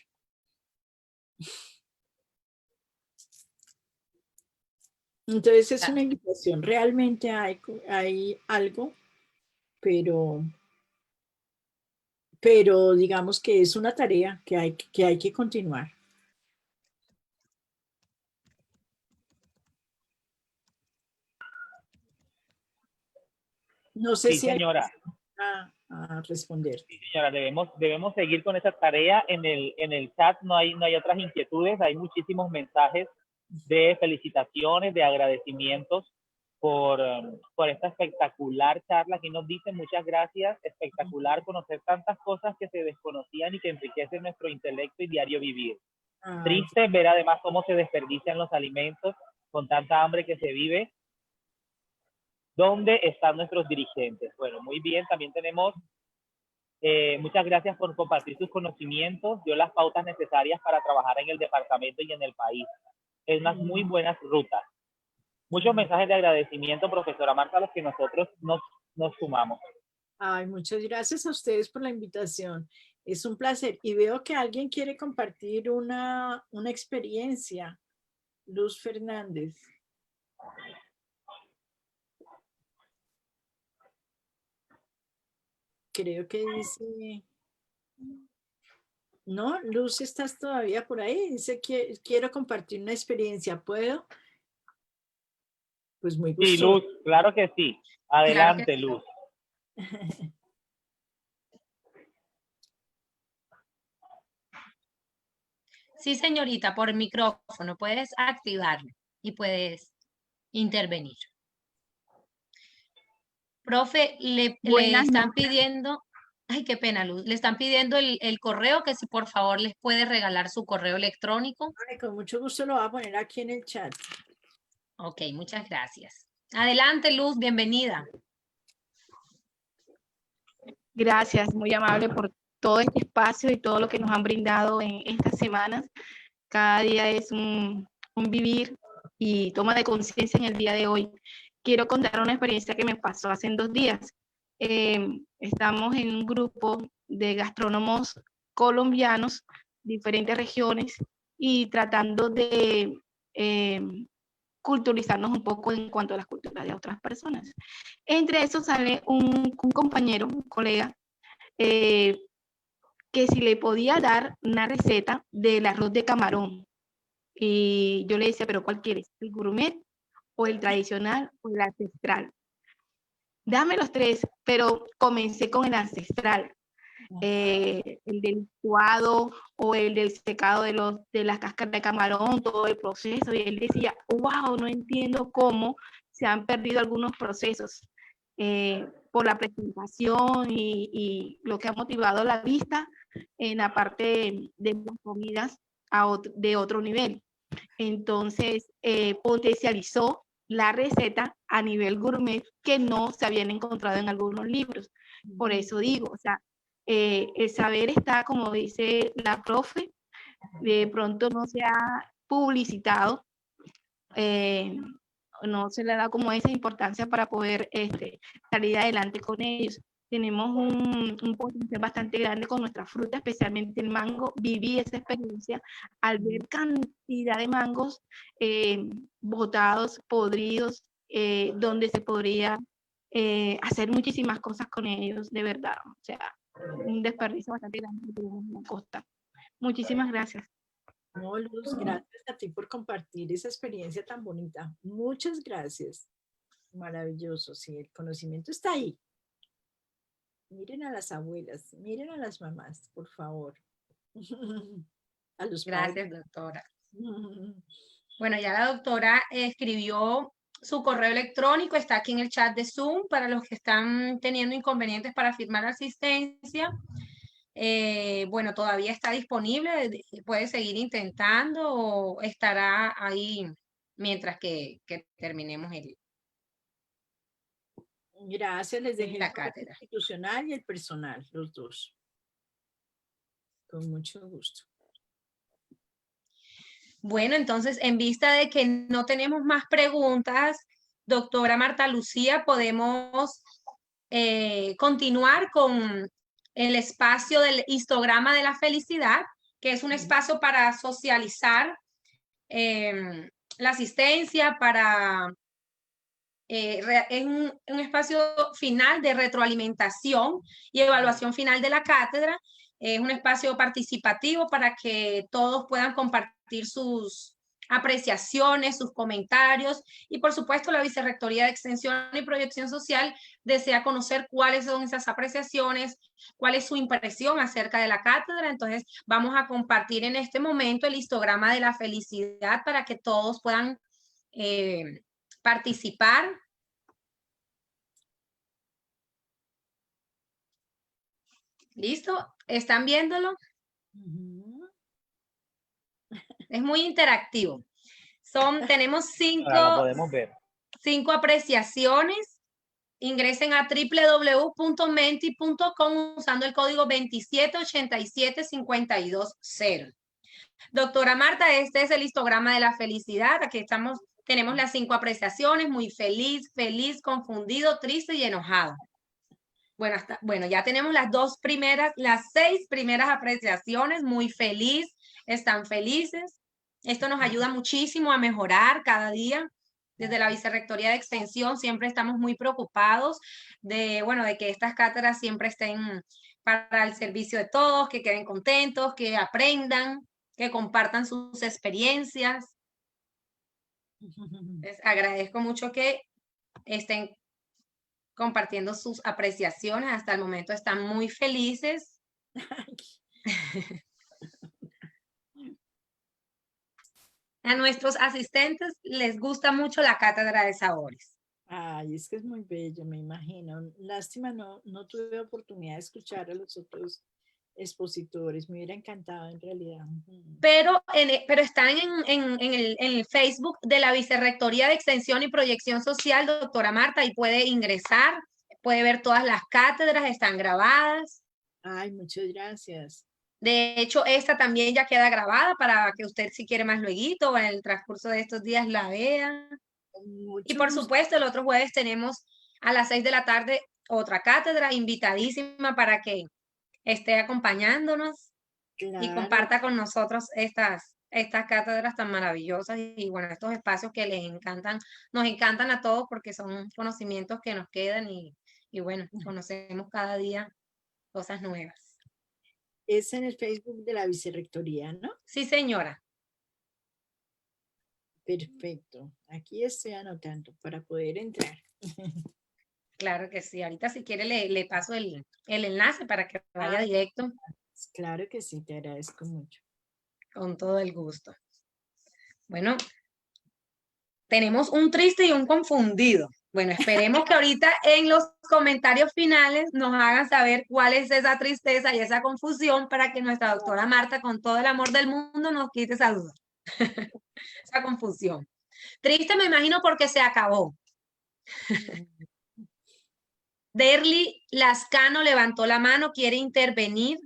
Entonces es una invitación. Realmente hay algo, pero digamos que es una tarea que hay que continuar. No sé Sí, si hay señora. a responder. Sí, señora, debemos seguir con esa tarea. En el chat no hay otras inquietudes, hay muchísimos mensajes de felicitaciones, de agradecimientos por esta espectacular charla. Aquí nos dicen muchas gracias, espectacular conocer tantas cosas que se desconocían y que enriquecen nuestro intelecto y diario vivir. Triste ver además cómo se desperdician los alimentos con tanta hambre que se vive. ¿Dónde están nuestros dirigentes? Bueno, muy bien, también tenemos muchas gracias por compartir sus conocimientos, dio las pautas necesarias para trabajar en el departamento y en el país. Es unas muy buenas rutas. Muchos mensajes de agradecimiento, profesora Marta, a los que nosotros nos sumamos. Ay, muchas gracias a ustedes por la invitación. Es un placer. Y veo que alguien quiere compartir una experiencia. Luz Fernández. Creo que dice... No, Luz, ¿estás todavía por ahí? Dice que quiero compartir una experiencia. ¿Puedo? Pues muy Sí, gustoso. Luz, claro que sí. Adelante, claro que Luz. Sí, señorita, por micrófono. Puedes activarlo y puedes intervenir. Profe, le están pidiendo, ay, qué pena, Luz, le están pidiendo el correo, que si por favor les puede regalar su correo electrónico. Ay, con mucho gusto lo voy a poner aquí en el chat. Ok, muchas gracias. Adelante, Luz, bienvenida. Gracias, muy amable por todo este espacio y todo lo que nos han brindado en estas semanas. Cada día es un vivir y toma de conciencia en el día de hoy. Quiero contar una experiencia que me pasó hace 2 días. Estamos en un grupo de gastrónomos colombianos, diferentes regiones, y tratando de culturizarnos un poco en cuanto a las culturas de otras personas. Entre eso sale un compañero, un colega, que si le podía dar una receta del arroz de camarón. Y yo le decía, ¿pero cuál quieres? ¿El gourmet o el tradicional o el ancestral? Dame los 3, pero comencé con el ancestral. El del licuado o el del secado de las cáscaras de camarón, todo el proceso. Y él decía, wow, no entiendo cómo se han perdido algunos procesos por la presentación y lo que ha motivado la vista en la parte de las comidas de otro nivel. Entonces, potencializó la receta a nivel gourmet que no se habían encontrado en algunos libros. Por eso digo, o sea, el saber está, como dice la profe, de pronto no se ha publicitado, no se le da como esa importancia para poder salir adelante con ellos. Tenemos un potencial bastante grande con nuestra fruta, especialmente el mango. Viví esa experiencia al ver cantidad de mangos botados, podridos, donde se podría hacer muchísimas cosas con ellos, de verdad. O sea, un desperdicio bastante grande que tenemos en la costa. Muchísimas gracias. No, Luz, gracias a ti por compartir esa experiencia tan bonita. Muchas gracias. Maravilloso, sí, el conocimiento está ahí. Miren a las abuelas, miren a las mamás, por favor. A los Gracias, padres. doctora. Bueno, ya la doctora escribió Su correo electrónico está aquí en el chat de Zoom para los que están teniendo inconvenientes para firmar asistencia. Bueno, todavía está disponible, puede seguir intentando o estará ahí mientras que terminemos Gracias, les dejé la el correo cátedra. institucional y el personal, los dos. Con mucho gusto. Bueno, entonces, en vista de que no tenemos más preguntas, doctora Marta Lucía, podemos continuar con el espacio del histograma de la felicidad, que es un espacio para socializar la asistencia, es un espacio final de retroalimentación y evaluación final de la cátedra. Es un espacio participativo para que todos puedan compartir sus apreciaciones, sus comentarios y por supuesto la Vicerrectoría de Extensión y Proyección Social desea conocer cuáles son esas apreciaciones, cuál es su impresión acerca de la cátedra. Entonces vamos a compartir en este momento el histograma de la felicidad para que todos puedan participar. ¿Listo? ¿Están viéndolo? Es muy interactivo. Tenemos Ahora la podemos ver. 5 apreciaciones. Ingresen a www.menti.com usando el código 2787520. Doctora Marta, este es el histograma de la felicidad. Aquí tenemos las 5 apreciaciones: muy feliz, feliz, confundido, triste y enojado. Bueno, ya tenemos las 6 primeras apreciaciones: muy feliz, están felices. Esto nos ayuda muchísimo a mejorar cada día. Desde la Vicerrectoría de Extensión siempre estamos muy preocupados de que estas cátedras siempre estén para el servicio de todos, que queden contentos, que aprendan, que compartan sus experiencias. Les agradezco mucho que estén compartiendo sus apreciaciones. Hasta el momento están muy felices. A nuestros asistentes les gusta mucho la cátedra de sabores. Ay, es que es muy bello, me imagino. Lástima, no tuve oportunidad de escuchar a los otros expositores. Me hubiera encantado en realidad. Pero están en el Facebook de la Vicerrectoría de Extensión y Proyección Social, doctora Marta, y puede ingresar, puede ver todas las cátedras, están grabadas. Ay, muchas gracias. De hecho, esta también ya queda grabada para que usted, si quiere más luego o en el transcurso de estos días, la vea. Y por supuesto, el otro jueves tenemos a las 6 de la tarde otra cátedra, invitadísima para que esté acompañándonos y comparta con nosotros estas cátedras tan maravillosas y bueno, estos espacios que les encantan, nos encantan a todos porque son conocimientos que nos quedan y bueno, conocemos cada día cosas nuevas. Es en el Facebook de la Vicerrectoría, ¿no? Sí, señora. Perfecto. Aquí estoy anotando para poder entrar. Claro que sí. Ahorita si quiere le paso el enlace para que vaya directo. Claro que sí, te agradezco mucho. Con todo el gusto. Bueno, tenemos un triste y un confundido. Bueno, esperemos que ahorita en los comentarios finales nos hagan saber cuál es esa tristeza y esa confusión para que nuestra doctora Marta, con todo el amor del mundo, nos quite esa duda, esa confusión. Triste me imagino porque se acabó. Derly Lascano levantó la mano, quiere intervenir.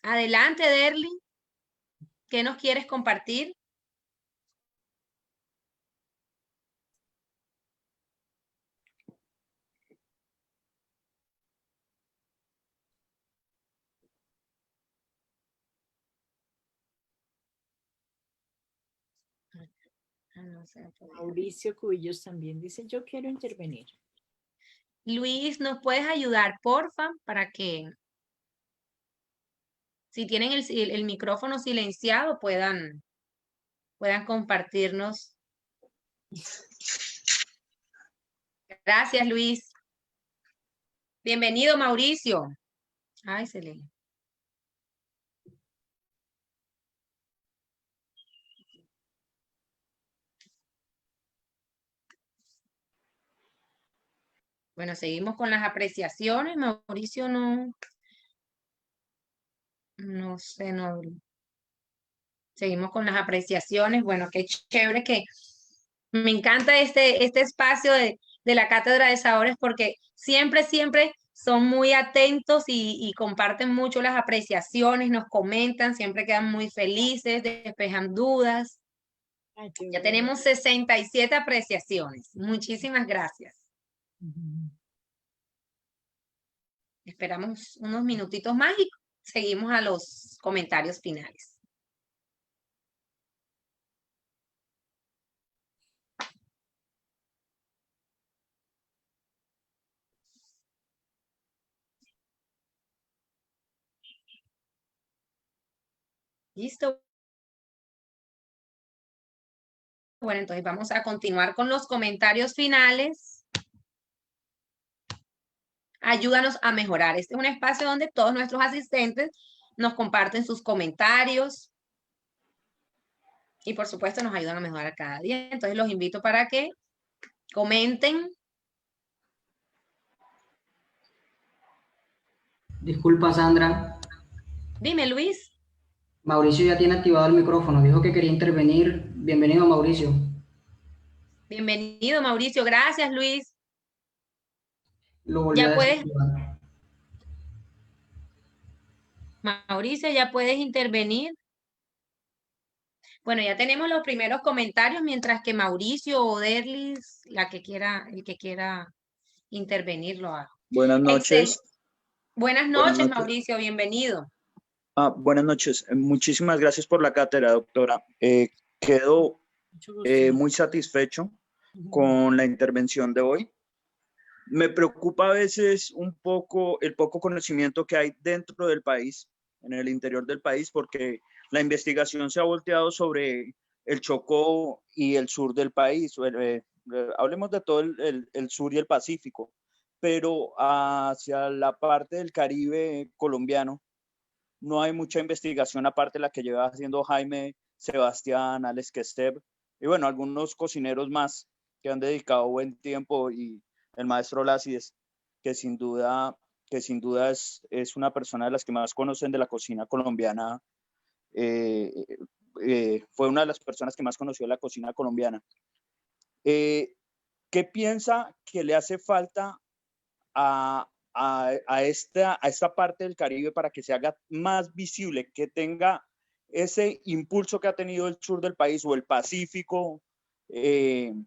Adelante, Derly. ¿Qué nos quieres compartir? Mauricio Cubillos también dice, yo quiero intervenir. Luis, ¿nos puedes ayudar, porfa? Para que, si tienen el micrófono silenciado, puedan compartirnos. Gracias, Luis. Bienvenido, Mauricio. Ay, se le... Bueno, seguimos con las apreciaciones. Mauricio no sé, no. Seguimos con las apreciaciones. Bueno, qué chévere que me encanta este espacio de la Cátedra de Sabores porque siempre son muy atentos y comparten mucho las apreciaciones, nos comentan, siempre quedan muy felices, despejan dudas. Ay, qué Ya bueno. tenemos 67 apreciaciones. Muchísimas gracias. Esperamos unos minutitos más y seguimos a los comentarios finales. ¿Listo? Bueno, entonces vamos a continuar con los comentarios finales. Ayúdanos a mejorar. Este es un espacio donde todos nuestros asistentes nos comparten sus comentarios y por supuesto nos ayudan a mejorar cada día. Entonces los invito para que comenten. Disculpa, Sandra. Dime, Luis. Mauricio ya tiene activado el micrófono. Dijo que quería intervenir. Bienvenido, Mauricio. Bienvenido, Mauricio. Gracias, Luis. Lo volví a Ya puedes, desactivar. Mauricio, ya puedes intervenir. Bueno, ya tenemos los primeros comentarios, mientras que Mauricio o Derlis, el que quiera intervenir, lo haga. Buenas noches. Buenas noches, Mauricio, bienvenido. Buenas noches. Muchísimas gracias por la cátedra, doctora. Quedo Mucho gusto. muy satisfecho con la intervención de hoy. Me preocupa a veces un poco el poco conocimiento que hay dentro del país, en el interior del país, porque la investigación se ha volteado sobre el Chocó y el sur del país. Hablemos de todo el sur y el Pacífico, pero hacia la parte del Caribe colombiano no hay mucha investigación aparte de la que lleva haciendo Jaime, Sebastián, Alex Questeb y bueno, algunos cocineros más que han dedicado buen tiempo y el maestro Lácides, que sin duda es una persona de las que más conocen de la cocina colombiana. Fue una de las personas que más conoció la cocina colombiana. ¿Qué piensa que le hace falta a esta parte del Caribe para que se haga más visible, que tenga ese impulso que ha tenido el sur del país o el Pacífico en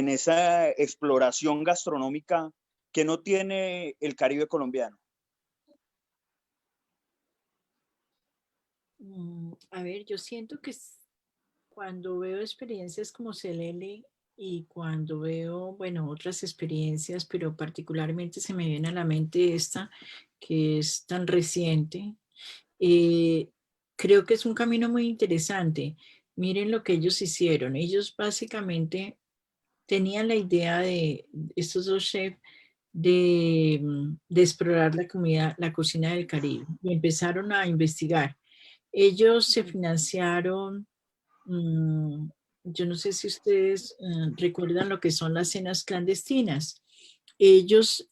esa exploración gastronómica que no tiene el Caribe colombiano? A ver, yo siento que cuando veo experiencias como Celele y cuando veo, bueno, otras experiencias, pero particularmente se me viene a la mente esta, que es tan reciente, creo que es un camino muy interesante. Miren lo que ellos hicieron. Ellos básicamente tenían la idea de estos dos chefs de explorar la cocina del Caribe y empezaron a investigar. Ellos se financiaron, yo no sé si ustedes recuerdan lo que son las cenas clandestinas. Ellos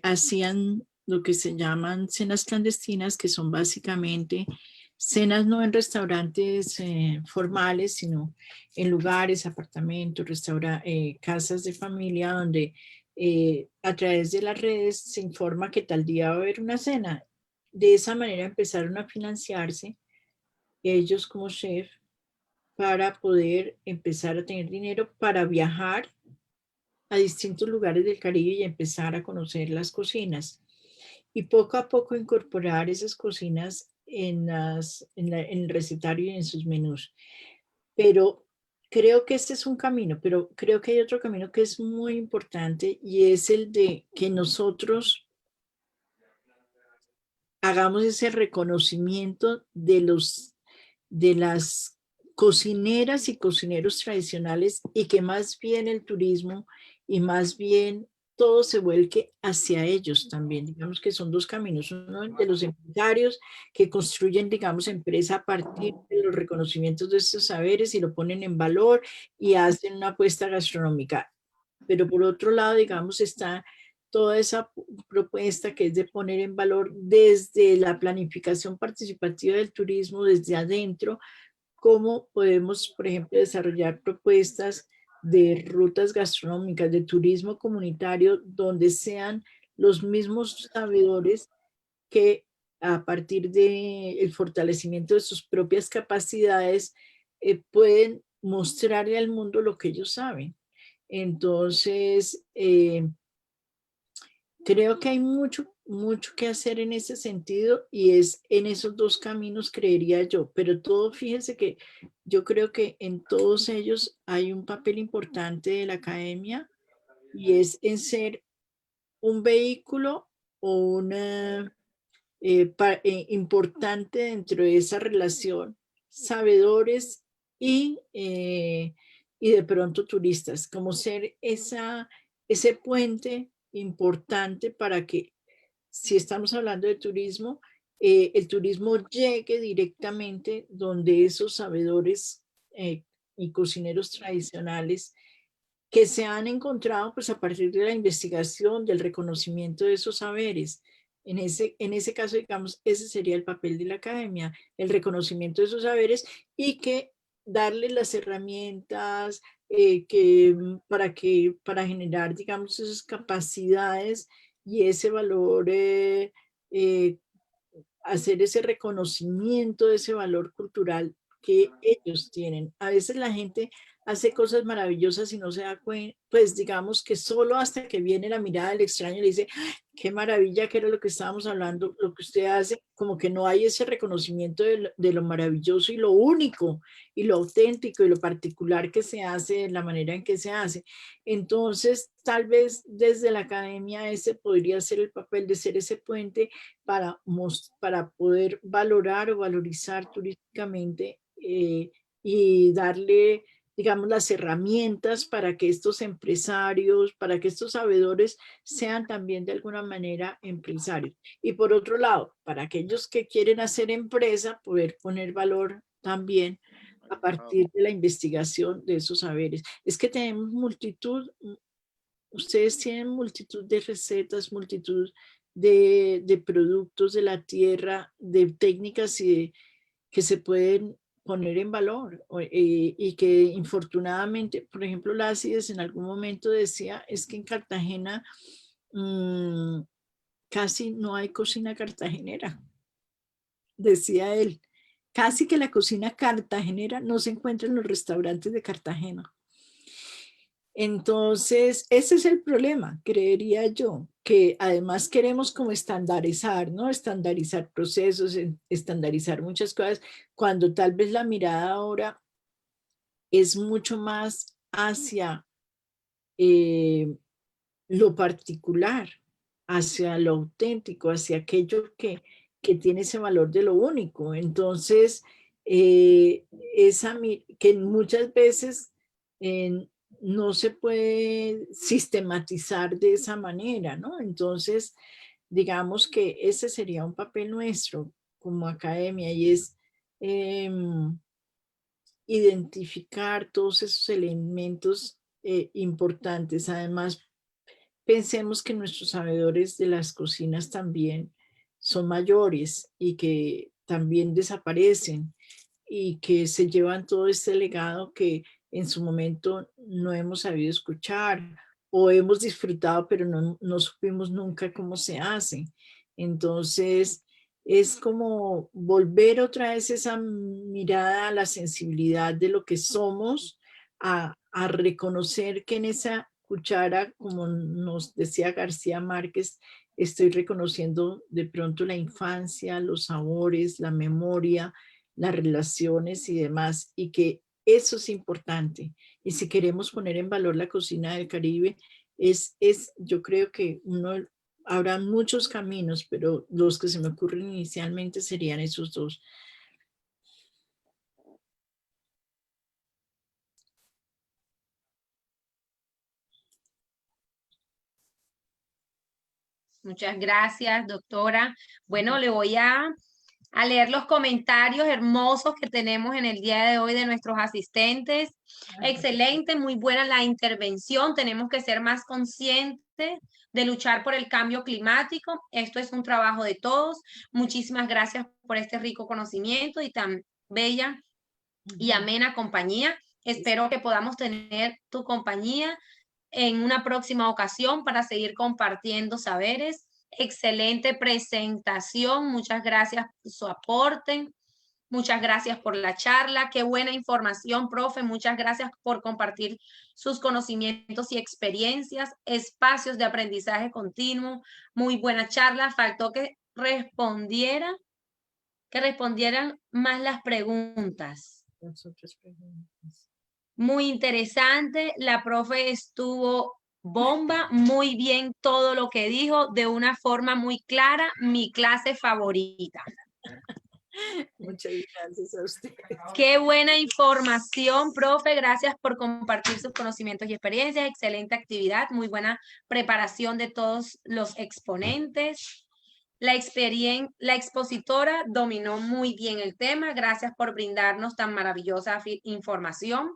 hacían lo que se llaman cenas clandestinas, que son básicamente cenas no en restaurantes formales, sino en lugares, apartamentos, casas de familia, donde a través de las redes se informa que tal día va a haber una cena. De esa manera empezaron a financiarse ellos como chef para poder empezar a tener dinero para viajar a distintos lugares del Caribe y empezar a conocer las cocinas. Y poco a poco incorporar esas cocinas en el recetario y en sus menús. Pero creo que este es un camino, pero creo que hay otro camino que es muy importante y es el de que nosotros hagamos ese reconocimiento de las cocineras y cocineros tradicionales y que más bien el turismo y más bien todo se vuelque hacia ellos también. Digamos que son dos caminos. Uno de los empresarios que construyen, digamos, empresa a partir de los reconocimientos de estos saberes y lo ponen en valor y hacen una apuesta gastronómica. Pero por otro lado, digamos, está toda esa propuesta que es de poner en valor desde la planificación participativa del turismo, desde adentro, cómo podemos, por ejemplo, desarrollar propuestas de rutas gastronómicas, de turismo comunitario, donde sean los mismos sabedores que a partir del fortalecimiento de sus propias capacidades pueden mostrarle al mundo lo que ellos saben. Entonces, creo que hay mucho que hacer en ese sentido y es en esos dos caminos, creería yo. Pero todo, fíjense que yo creo que en todos ellos hay un papel importante de la academia y es en ser un vehículo o una importante dentro de esa relación, sabedores y de pronto turistas, como ser ese puente importante para que, si estamos hablando de turismo, el turismo llegue directamente donde esos sabedores y cocineros tradicionales que se han encontrado pues a partir de la investigación, del reconocimiento de esos saberes. En ese caso, digamos, ese sería el papel de la academia, el reconocimiento de esos saberes y que darle las herramientas para generar, digamos, esas capacidades y ese valor, hacer ese reconocimiento de ese valor cultural que ellos tienen. A veces la gente hace cosas maravillosas y no se da cuenta, pues digamos que solo hasta que viene la mirada del extraño le dice, qué maravilla, que era lo que estábamos hablando, lo que usted hace, como que no hay ese reconocimiento de lo maravilloso y lo único y lo auténtico y lo particular que se hace, de la manera en que se hace. Entonces, tal vez desde la academia ese podría ser el papel de ser ese puente para poder valorar o valorizar turísticamente y darle, digamos, las herramientas para que estos empresarios, para que estos sabedores sean también de alguna manera empresarios. Y por otro lado, para aquellos que quieren hacer empresa, poder poner valor también a partir de la investigación de esos saberes. Es que tenemos multitud, ustedes tienen multitud de recetas, multitud de productos de la tierra, de técnicas que se pueden poner en valor y que infortunadamente, por ejemplo, Lácides en algún momento decía, es que en Cartagena casi no hay cocina cartagenera, decía él. Casi que la cocina cartagenera no se encuentra en los restaurantes de Cartagena. Entonces, ese es el problema, creería yo, que además queremos como estandarizar, ¿no? Estandarizar procesos, estandarizar muchas cosas, cuando tal vez la mirada ahora es mucho más hacia lo particular, hacia lo auténtico, hacia aquello que tiene ese valor de lo único. Entonces, que muchas veces no se puede sistematizar de esa manera, ¿no? Entonces, digamos que ese sería un papel nuestro como academia y es identificar todos esos elementos importantes. Además, pensemos que nuestros sabedores de las cocinas también son mayores y que también desaparecen y que se llevan todo este legado que en su momento no hemos sabido escuchar o hemos disfrutado, pero no supimos nunca cómo se hace. Entonces, es como volver otra vez esa mirada a la sensibilidad de lo que somos, a reconocer que en esa cuchara, como nos decía García Márquez, estoy reconociendo de pronto la infancia, los sabores, la memoria, las relaciones y demás, y que eso es importante. Y si queremos poner en valor la cocina del Caribe, yo creo que habrá muchos caminos, pero los que se me ocurren inicialmente serían esos dos. Muchas gracias, doctora. Bueno, le voy a a leer los comentarios hermosos que tenemos en el día de hoy de nuestros asistentes. Excelente, muy buena la intervención. Tenemos que ser más conscientes de luchar por el cambio climático. Esto es un trabajo de todos. Muchísimas gracias por este rico conocimiento y tan bella y amena compañía. Espero que podamos tener tu compañía en una próxima ocasión para seguir compartiendo saberes. Excelente presentación. Muchas gracias por su aporte. Muchas gracias por la charla. Qué buena información, profe. Muchas gracias por compartir sus conocimientos y experiencias. Espacios de aprendizaje continuo. Muy buena charla. Faltó que respondieran más las preguntas. Las otras preguntas. Muy interesante. La profe estuvo bomba. Muy bien todo lo que dijo de una forma muy clara. Mi clase favorita. Muchas gracias a usted. Qué buena información, profe. Gracias por compartir sus conocimientos y experiencias. Excelente actividad. Muy buena preparación de todos los exponentes. La expositora dominó muy bien el tema. Gracias por brindarnos tan maravillosa información.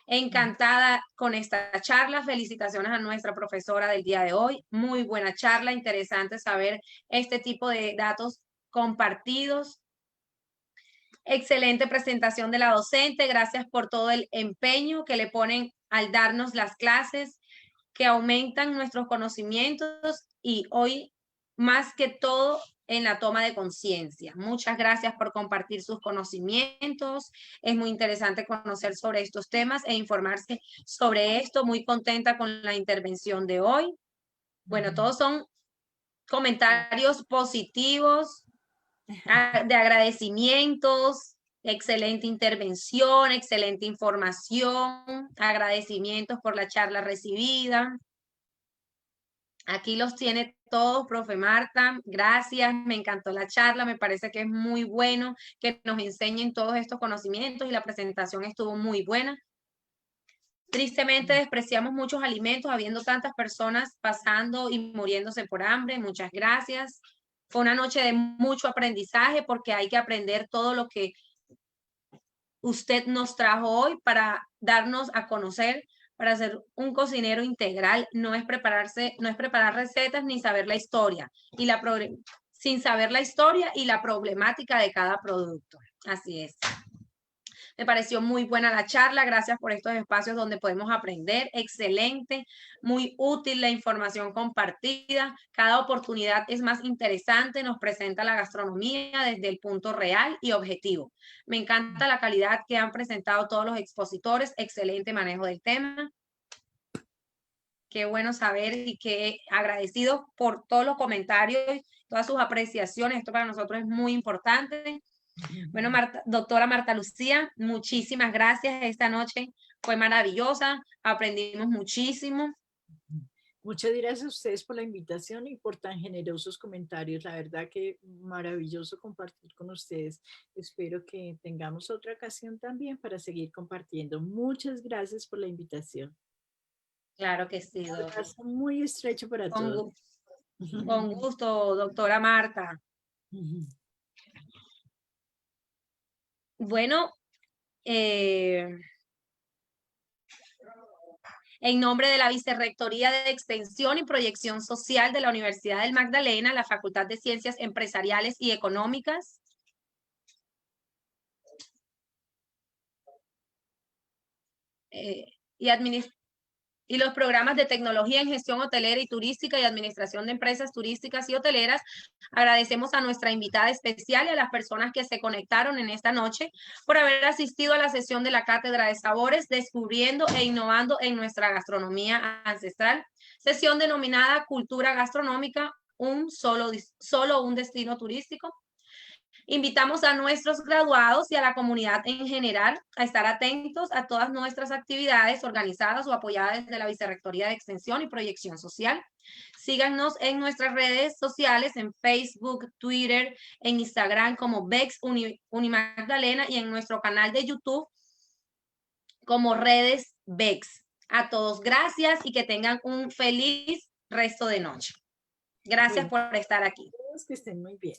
Encantada con esta charla. Felicitaciones a nuestra profesora del día de hoy. Muy buena charla. Interesante saber este tipo de datos compartidos. Excelente presentación de la docente. Gracias por todo el empeño que le ponen al darnos las clases, que aumentan nuestros conocimientos y hoy más que todo en la toma de conciencia. Muchas gracias por compartir sus conocimientos. Es muy interesante conocer sobre estos temas e informarse sobre esto. Muy contenta con la intervención de hoy. Bueno, todos son comentarios positivos, de agradecimientos. Excelente intervención, excelente información, agradecimientos por la charla recibida. Aquí los tiene todos, profe Marta. Gracias, me encantó la charla, me parece que es muy bueno que nos enseñen todos estos conocimientos y la presentación estuvo muy buena. Tristemente despreciamos muchos alimentos, habiendo tantas personas pasando y muriéndose por hambre. Muchas gracias. Fue una noche de mucho aprendizaje porque hay que aprender todo lo que usted nos trajo hoy para darnos a conocer, para ser un cocinero integral. No es preparar recetas ni saber la historia sin saber la historia y la problemática de cada producto. Así es. Me pareció muy buena la charla. Gracias por estos espacios donde podemos aprender. Excelente, muy útil la información compartida. Cada oportunidad es más interesante. Nos presenta la gastronomía desde el punto real y objetivo. Me encanta la calidad que han presentado todos los expositores. Excelente manejo del tema. Qué bueno saber y qué agradecidos por todos los comentarios, todas sus apreciaciones. Esto para nosotros es muy importante. Bueno, doctora Marta Lucía, muchísimas gracias. Esta noche fue maravillosa, aprendimos muchísimo. Muchas gracias a ustedes por la invitación y por tan generosos comentarios. La verdad que maravilloso compartir con ustedes. Espero que tengamos otra ocasión también para seguir compartiendo. Muchas gracias por la invitación. Claro que sí, Un abrazo muy estrecho para todos. Con gusto, doctora Marta. Bueno, en nombre de la Vicerrectoría de Extensión y Proyección Social de la Universidad del Magdalena, la Facultad de Ciencias Empresariales y Económicas, y los programas de tecnología en gestión hotelera y turística y administración de empresas turísticas y hoteleras. Agradecemos a nuestra invitada especial y a las personas que se conectaron en esta noche por haber asistido a la sesión de la Cátedra de Sabores, descubriendo e innovando en nuestra gastronomía ancestral, sesión denominada Cultura Gastronómica, solo un destino turístico. Invitamos a nuestros graduados y a la comunidad en general a estar atentos a todas nuestras actividades organizadas o apoyadas desde la Vicerrectoría de Extensión y Proyección Social. Síganos en nuestras redes sociales, en Facebook, Twitter, en Instagram como Bex Unimagdalena y en nuestro canal de YouTube como Redes Bex. A todos gracias y que tengan un feliz resto de noche. Gracias por estar aquí. Que estén muy bien.